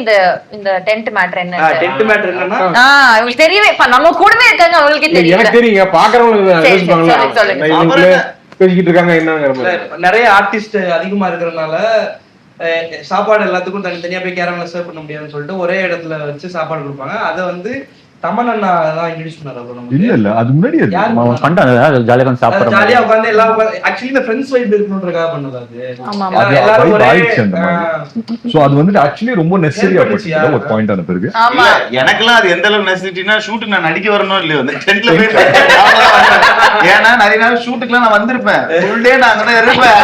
இந்த டென்ட் மேட்டர் என்ன. டென்ட் மேட்டர் என்னன்னா உங்களுக்கு தெரியவே நம்ம கூடவே இருக்காங்க, அவங்களுக்கே தெரியல. எனக்கு தெரியுங்க, பாக்குறவங்களுக்கு சொல்லுங்க. பேசிக்கிட்டு இருக்காங்க என்னங்கிற நிறைய ஆர்டிஸ்ட் அதிகமா இருக்கிறதுனால சாப்பாடு எல்லாத்துக்கும் தனித்தனியா போய் கேரம்ல சர்வ் பண்ண முடியாதுன்னு சொல்லிட்டு ஒரே இடத்துல வச்சு சாப்பாடு கொடுப்பாங்க. அதை வந்து தமன் அண்ணா தான் இன்ட்ரோடியூஸ் பண்ணாரு. இல்ல அது முன்னாடி ஜாலியா சாப்பிடுறோம், ஜாலியா உட்கார்ந்து எல்லாம் ஆக்சுவலி இந்த ஃப்ரெண்ட்ஸ் வைப் இருக்கணும்ன்றதுக்காக பண்ணது அது. ஆமா எல்லாரும் ஒரே சோ அது வந்து ஆக்சுவலி ரொம்ப நெசசரியா போச்சு ஒரு பாயிண்ட் ஆன பிறகு. ஆமா எனக்குலாம் அது எந்த அளவுக்கு நெசசிட்டினா ஷூட்டுக்கு நான் நடிக்க வரணும் இல்லையோ அந்த டென்ட்ல போய். ஏன்னா நிறைய நாள் ஷூட்டுக்குலாம் நான் வந்திருப்பேன், ஃபுல் டே நான் அங்கதான் இருப்பேன்.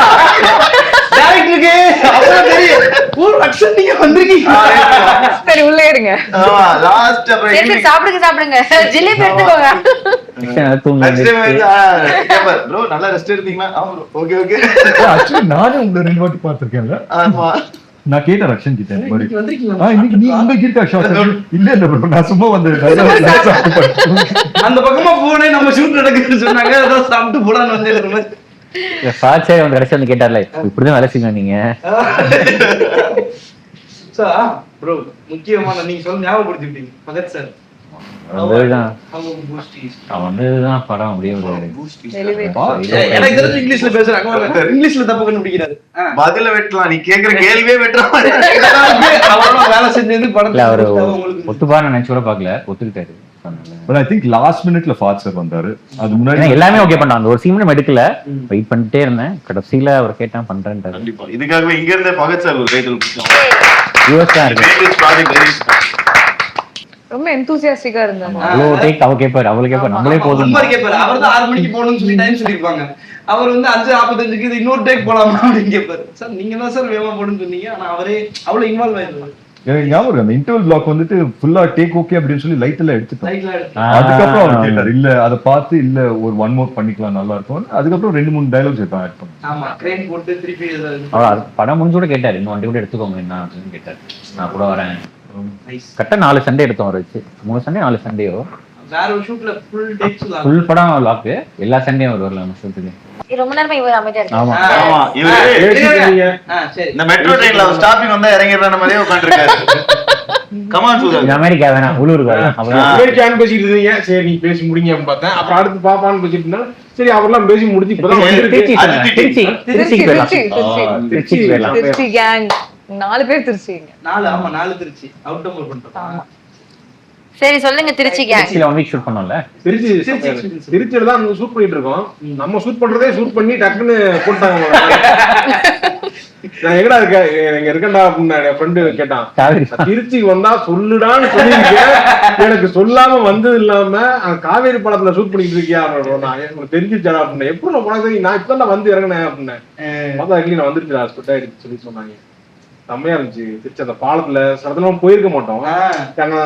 டைரக்டருக்கு அப்புறம் தெரியும் ஒரு அக்ஷன் நீங்க வந்திருக்கீங்க. சரி உள்ள இருங்க. ஆமா லாஸ்ட் அப்புறம் சரி சாப்பிடுங்க ஜிலேபி எடுத்துக்கோங்க. ப்ரோ நல்லா ரெஸ்ட் எடுத்தீங்களா? ஆமா ஓகே ஓகே. ஆக்சுவலி நானே உங்களை 2 வாட்டி பார்த்திருக்கேன்ல. ஆமா நான் கேட்டேன் ரக்ஷன் கிட்ட வந்திருக்கீங்களா? இன்னைக்கு நீ உங்க இருக்கா ஷாட்? இல்ல ப்ரோ நான் சும்மா வந்தேன். அந்த பக்கமா போனே நம்ம ஷூட் நடக்குதுன்னு சொன்னாங்க, அதான் சாப்பிட்டு போலான்னு வந்து சாச்சே வந்து கடைசி வந்து கேட்டார்ல இப்படிதான் வேலை செய்யணும் நீங்க. ப்ரோ முக்கியமான நீங்க சொல்ல ஞாபகப்படுத்திட்டீங்க பகத் சார். அவன்தான் படம் அப்படியே எனக்கு தெரிஞ்சு இங்கிலீஷ்ல பேசுறாங்க, இங்கிலீஷ்ல தப்பு கண்டுபிடிக்கிறாரு. பதில வெட்டலாம், நீ கேக்குற கேள்வியே வெட்டலாம். வேலை செஞ்சது படத்துல அவரு ஒத்துப்பாரு நினைச்சு கூட பாக்கல, ஒத்துக்கிட்டாரு. But I think last minuteல ஃபாத் சார் வந்தாரு. அது முன்னாடி எல்லாமே ஓகே பண்ணாங்க. அந்த ஒரு சீன் மட்டும் எடுக்கல, வெயிட் பண்ணிட்டே இருந்தேன். கடைசியில அவர் கேட்டா பண்றேன்ட்டாரு. கண்டிப்பா இதுக்காகவே இங்க இருந்தே பகத் சார் ஒரு கைதல் கொடுத்தோம். யூஎஸ் தான் இருக்கு. ரொம்ப எந்தூசியாஸ்டிக்கா இருந்தாங்க. அவ்வளோ டேக் அவர் கேட்பாரு, அவளே கேட்பாரு, நம்மளே போதும். அவர் தான் 6 மணிக்கு போகணும்னு சொல்லி டைம் சொல்லிருப்பாங்க. அவர் வந்து 5:45க்கு இது இன்னொரு டேக் போலாமா அப்படின்னு கேட்பாரு. சார் நீங்க தான் சார் வேகமா போடுன்னு சொன்னீங்க, ஆனா அவரே அவ்வளவு இன்வால்வ் ஆயிருந்தாரு. எனக்கு ஞாபகம் அந்த இன்டர்வல் பிளாக் வந்துட்டு ஃபுல்லா டேக் ஓகே அப்படின்னு சொல்லி லைட் எல்லாம் எடுத்துட்டோம். அதுக்கப்புறம் அவர் கேட்டார் இல்ல அதை பார்த்து இல்ல ஒரு 1 மோர் பண்ணிக்கலாம் நல்லா இருக்கும். அதுக்கப்புறம் 2-3 டயலாக்ஸ் எடுத்து ஆட் பண்ணோம். ஆமா கிரேன் போட்டு திருப்பி அவர் படம் முடிஞ்சு கூட கேட்டாரு, இன்னும் 1 கூட எடுத்துக்கோங்க என்ன அப்படின்னு கேட்டாரு. நான் கூட வரேன். கரெக்டா 4 சண்டே எடுத்தோம் அவர் வச்சு. 3 சண்டே 4 சண்டேயோ வேற ஒரு ஷூட்ல ஃபுல் டேக்ஸ் ஃபுல் படம் லாக். எல்லா சண்டேயும் அவர் வரல நம்ம ஷூட்டுக்கு. ரொம்ப நேரமா இவர் அமைதியா இருக்காரு. ஆமா ஆமா இவரு சரி இந்த மெட்ரோ ட்ரெயின்ல ஸ்டாப்பிங் வந்தா இறங்கிடுற மாதிரியே உட்கார்ந்திருக்காரு. கமான் சூதர் அமெரிக்கா வேணாம் உள்ளூருக்கு வரலாம். அமெரிக்கான்னு பேசிட்டு இருந்தீங்க, சரி நீ பேசி முடிங்க அப்படின்னு பார்த்தேன். அப்புறம் அடுத்து பாப்பான்னு பேசிட்டு இருந்தா சரி அவர்லாம் பேசி முடிச்சு இப்பதான் திருச்சி கேங் 4 பேர் திருச்சிங்க. 4 திருச்சி அவுட் டோர் பண்றோம். சரி சொல்லுங்க திருச்சி கேங். 1 வீக் ஷூட் பண்ணோம்ல. திருச்சியில தான் ஷூட் பண்ணிட்டு இருக்கோம். நம்ம ஷூட் பண்றதே ஷூட் பண்ணி டக்குன்னு போட்டாங்க. நான் எங்கடா இருக்க, எங்க இருக்கேன்டா அப்படின்னு ஃப்ரெண்டு கேட்டான். திருச்சிக்கு வந்தா சொல்லுடான்னு சொல்லியிருக்கேன், எனக்கு சொல்லாம வந்தது இல்லாம காவேரி படத்துல ஷூட் பண்ணிட்டு இருக்கியா அப்படின்னு தெரிஞ்சிருச்சா அப்படின்னு. எப்படி நான் போனது, நான் இப்பதான் வந்து இறங்கினேன் அப்படின்னு. நான் வந்துருச்சு ஹாஸ்பிட்டல் ஆயிடுச்சு சொல்லி சொன்னாங்க. செம்மையா இருந்துச்சு திருச்சி. அந்த பாலத்துல சிலதெல்லாம் போயிருக்க மாட்டோம்.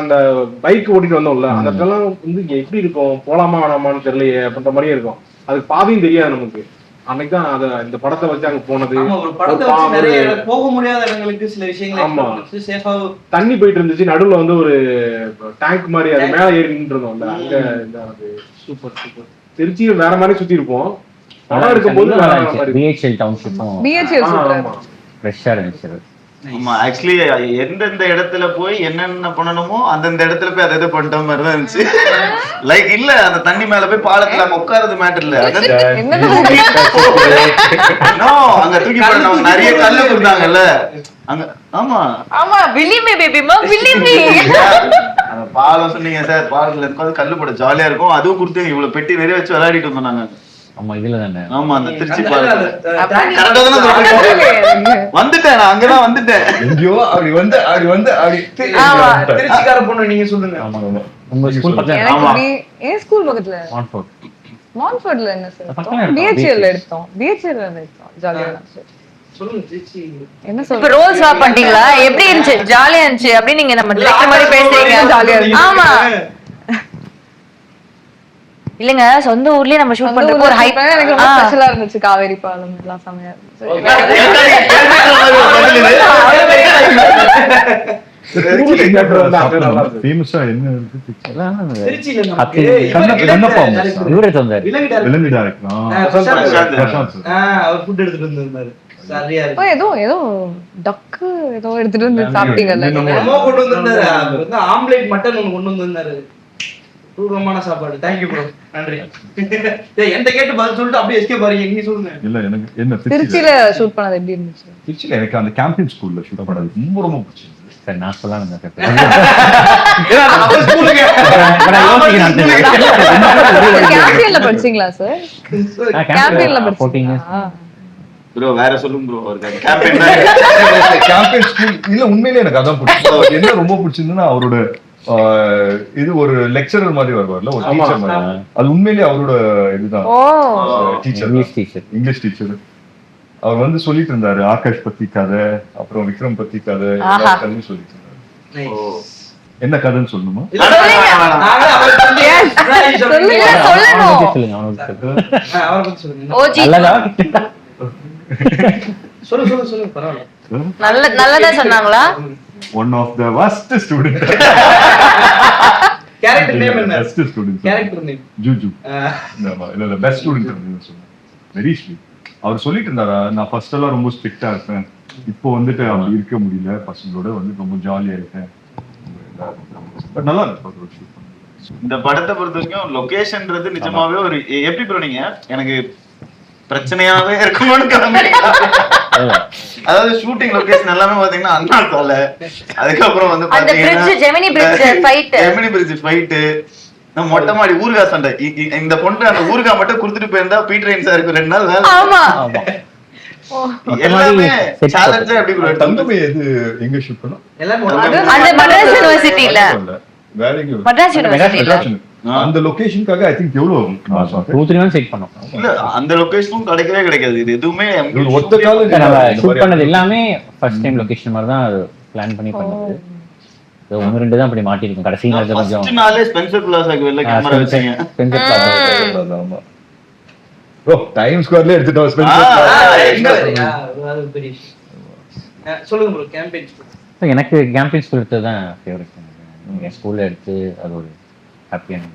அந்த பைக் ஓட்டிட்டு வந்தோம்ல, அந்த இடத்துல வந்து இங்க எப்படி இருக்கும், போலாமா வேணாமான்னு தெரியலையே அப்படின்ற மாதிரியே இருக்கும். அதுக்கு பாதையும் தெரியாது நமக்கு. அன்னைக்கு தான் அத இந்த படத்தை வச்சு அங்க போனது. ஆமா, ஒரு படத்தை வச்சு நிறைய போக முடியாத இடங்களுக்கு சில விஷயங்களை சேஃபா தண்ணி போயிட்டு இருந்துச்சு, நடுவுல வந்து ஒரு டேங்க் மாதிரி அது மேல ஏறி நின்றுருந்தோம்ல, அங்க இந்த சூப்பர் சூப்பர். திருச்சியில வேற மாதிரி சுத்தி இருப்போம், படம் இருக்கும்போது பிஹெச்எல் டவுன்ஷிப்பும் பிஹெச்எல் சூப்பர் ஃப்ரெஷ்ஷா இருந்துச்சு. ஆமா, ஆக்சுவலி எந்தெந்த இடத்துல போய் என்னென்ன பண்ணணுமோ அந்தந்த இடத்துல போய் அதை பண்ணிட்ட மாதிரி தான் இருந்துச்சு. லைக் இல்ல அந்த தண்ணி மேல போய் பாலத்துல அங்க உட்காரது மேட்டர் இல்ல, அங்க தூக்கி போட நிறைய கல்லு கொடுத்தாங்கல்ல அங்க. ஆமா ஆமா, believe me baby ma, believe me. அந்த பாலம் சொன்னீங்க சார், பாலத்துல உட்கார்ந்து கல்லு போட ஜாலியா இருக்கும். அதுவும் கொடுத்து இவ்வளவு பெட்டி நிறைய வச்சு விளையாடிட்டு வந்தோம் நாங்க. ஆமா இதுல தானே. ஆமா, அந்த திருச்சி பாலம் வந்துட்டேன் நான், அங்கதான் வந்துட்டேன். எங்கயோ அப்படி அப்படி திருச்சிக்கார பொண்ணு நீங்க சொல்லுங்க. உங்க ஸ்கூல் பக்கத்துல? எனக்கு ஏன் ஸ்கூல் பக்கத்துல மான்ஃபோர்ட். மான்ஃபோர்ட்ல என்ன சார் பிஹெச்எல் எடுத்தோம், பிஹெச்எல் எடுத்தோம், ஜாலியா இருந்துச்சு. சொல்லுங்க திருச்சி. என்ன இப்ப சொல்ற? ரோல் ஸ்வாப் பண்ணிட்டீங்களா? எப்படி இருந்துச்சு? ஜாலியா இருந்துச்சு அப்படி நீங்க நம்ம டைரக்டர் மாதிரி பேசுறீங்க. ஜாலியா இருந்துச்சு. ஆமா இல்லங்க, சொந்த ஊர்லயே நம்ம ஷூட் பண்றப்போ ஒரு ஹைப் எனக்கு ரொம்ப ஸ்பெஷலா இருந்துச்சு. காவேரி பாலம் எல்லாம் செமையா இருந்துச்சு. ஃபேமஸா என்ன திருச்சியில இவரே தந்தாரு. விலங்கு டைரக்டர் அவர் ஃபுட் எடுத்துட்டு வந்திருந்தாரு. சரியா இப்போ ஏதோ டக்கு ஏதோ எடுத்துட்டு வந்து சாப்பிட்டீங்கல்ல. என்னமோ கொண்டு வந்திருந்தாரு. அவர் வந்து ஆம்லேட் மட்டன் ஒன்று கொண்டு வந்திருந்தாரு. தூரமான சாப்பாடு. தேங்க்யூ ப்ரோ, நன்றி. என்கிட்ட கேட்டு பதில் சொல்லிட்டு அப்படியே எஸ்கேப் பாருங்க. நீங்க சொல்லுங்க. இல்ல எனக்கு என்ன திருச்சியில ஷூட் பண்ணது எப்படி இருந்துச்சு? திருச்சியில எனக்கு அந்த கேம்பிங் ஸ்கூல்ல ஷூட் பண்ணது ரொம்ப ரொம்ப பிடிச்சிருந்தது. சரி நான் சொல்லலாம். கேம்பியன்ல படிச்சீங்களா சார்? கேம்பியன்ல படிச்சீங்களா? ப்ரோ வேற சொல்லுங்க ப்ரோ. அவருக்கு கேம்பெயின் கேம்பிங் ஸ்கூல் இல்ல, உண்மையிலேயே எனக்கு அதான் பிடிச்சது. என்ன ரொம்ப பிடிச்சிருந்ததுன்னா அவரோட இது ஒரு லெக்சரர் மாதிரி வருவார்ல, ஒரு டீச்சர் மாதிரி. அது உண்மையிலேயே அவரோட இதுதான் டீச்சர், இங்கிலீஷ் டீச்சர். அவர் வந்து சொல்லிட்டு இருந்தாரு ஆகாஷ் பத்தி கதை, அப்புறம் விக்ரம் பத்தி கதை, எல்லா கதையும் சொல்லிட்டு இருந்தாரு. என்ன கதைன்னு சொல்லணுமா? நல்லதா சொன்னாங்களா? One of the worst student. Character name என்ன? Best student. கேரக்டர் நேம் ஜூஜு. இல்ல பெஸ்ட் ஸ்டூடண்ட் அப்படின்னு சொன்னாங்க. Very sweet. அவர் சொல்லிட்டு இருந்தாரா, நான் ஃபர்ஸ்ட் எல்லாம் ரொம்ப ஸ்ட்ரிக்ட்டா இருப்பேன், இப்போ வந்துட்டு அப்படி இருக்க முடியல, பசங்களோட வந்து ரொம்ப ஜாலியா இருக்கேன். பட் நல்லா இருக்கு. இந்த படத்தை பொறுத்த வரைக்கும் லொகேஷன்ன்றது நிஜமாவே ஒரு எப்படி ப்ரோ நீங்க எனக்கு பிரச்சனையாவே இருக்குமோன்னு கிளம்பிட்டீங்க. அதாவது ஷூட்டிங் லொகேஷன் எல்லாமே பாத்தீங்கன்னா அண்ணா சாலை, அதுக்கப்புறம் வந்து பாத்தீங்கன்னா ஜெமினி பிரிட்ஜ் ஃபைட், நம்ம மொட்டை மாடி ஊர்கா சண்டை. இந்த பொண்ணு அந்த ஊர்கா மட்டும் கொடுத்துட்டு போயிருந்தா பீட்ரைன் சாருக்கு 2 நாள் வேலை. எல்லாமே சேலஞ்சா எப்படி ப்ரோ? தங்கமே எது எங்க ஷூட் பண்ணோம்? அந்த மദ്രാസ് யுனிவர்சிட்டில. வேற எங்க? மദ്രാസ് யுனிவர்சிட்டில. அந்த லொகேஷனுக்காக ஐ திங்க் எவ்வளவு 2-3 நாள் செக் பண்ணோம். இல்ல அந்த லொகேஷனும் கிடைக்காது. இது எதுவுமே ஒத்த கால ஷூட் பண்ணது எல்லாமே ஃபர்ஸ்ட் டைம் லொகேஷன் மாதிரி தான் பிளான் பண்ணி பண்ணது. 1-2 தான் அப்படி மாட்டிருக்கும். கடைசி நேரத்துல கொஞ்சம் ஃபர்ஸ்ட் நாளே ஸ்பென்சர் பிளாசாக்கு வெளில கேமரா வச்சீங்க. Spencer plaza. ஆமா ப்ரோ, டைம் ஸ்கொயர்ல எடுத்துட்டோம் ஸ்பென்சர் பிளாசா. சொல்லுங்க ப்ரோ. கேம்பெயின் ஸ்கூல் எனக்கு கேம்பிங் ஸ்கூல் எடுத்தது தான் ஃபேவரட். என் ஸ்கூல்ல எடுத்து அது ஒரு ஹாப்பியான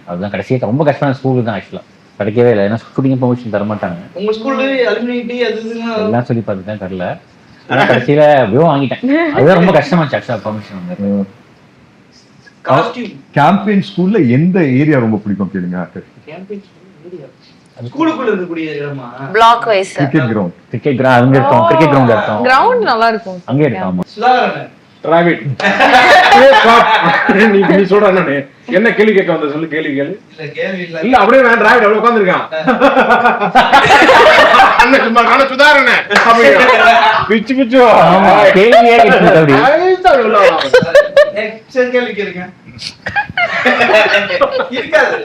அதுதான். கடைசியாக ரொம்ப கஷ்டமான ஸ்கூல் தான் ஆக்சுவலா, கிடைக்கவே இல்லை. ஏன்னா ஷூட்டிங் பெர்மிஷன் தர மாட்டாங்க. உங்க ஸ்கூல்ல அலுமினிட்டி அது எல்லாம் சொல்லி பார்த்து தான் தரல. ஆனா கடைசியில விவோ வாங்கிட்டேன். அதுதான் ரொம்ப கஷ்டமாச்சு ஆக்சுவலா பெர்மிஷன் வந்து. காஸ்டியூம் கேம்பெயின் ஸ்கூல்ல எந்த ஏரியா ரொம்ப பிடிக்கும் கேளுங்க. கேம்பெயின் ஏரியா ஸ்கூலுக்குள்ள இருக்கக்கூடிய இடமா? பிளாக் வைஸ் கிரிக்கெட் கிரவுண்ட் அங்க இருக்கோம். கிரிக்கெட் கிரவுண்ட் இருக்கோம். கிரவுண்ட் நல்லா இருக்கும். அங்க இருக்கோம். சுதாகரன் டிராவிட். நீ சொல்ற நானே என்ன கேள்வி கேட்க வந்த சொல்லு. கேள்வி கேளு. இல்ல கேள்வி இல்ல. இல்ல அப்படியே நான் டிராவிட் அவ்வளவு உட்கார்ந்திருக்கான். அண்ணே சும்மா காண சுதாரணே பிச்சு பிச்சு. ஆமா கேள்வியே கேட்குது அப்படி. சரி கேள்வி கேளுங்க. இருக்காது.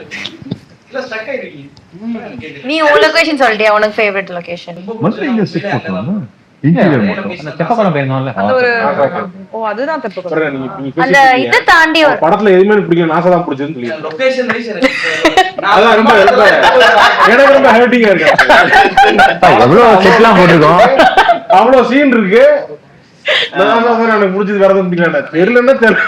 இல்ல ஸ்டக் ஆயிடுவீங்க. நீ உன் லொகேஷன் சொல்லிட்டியா? உனக்கு ஃபேவரட் லொகேஷன்? மதுரை எங்க செட் போட்டோம்? இன்டீரியர் மட்டும். அந்த தெப்பக்குளம் போயிருந்தோம்ல. அந்த ஒரு ஓ அதுதான் தப்பு. அப்புறம் நீங்க அந்த இதை தாண்டி ஒரு படத்துல எதுவுமே எனக்கு பிடிக்கல, நாசா தான் பிடிச்சதுன்னு சொல்லி லொகேஷன் வைஸ் அதான் ரொம்ப எனக்கு ரொம்ப ஹர்ட்டிங்கா இருக்கு. எவ்வளவு செட்லாம் போட்டிருக்கோம். அவ்வளவு சீன் இருக்கு. எனக்கு பிடிச்சது வேற எதுவும் பிடிக்கல, தெரியலன்னா தெரியல.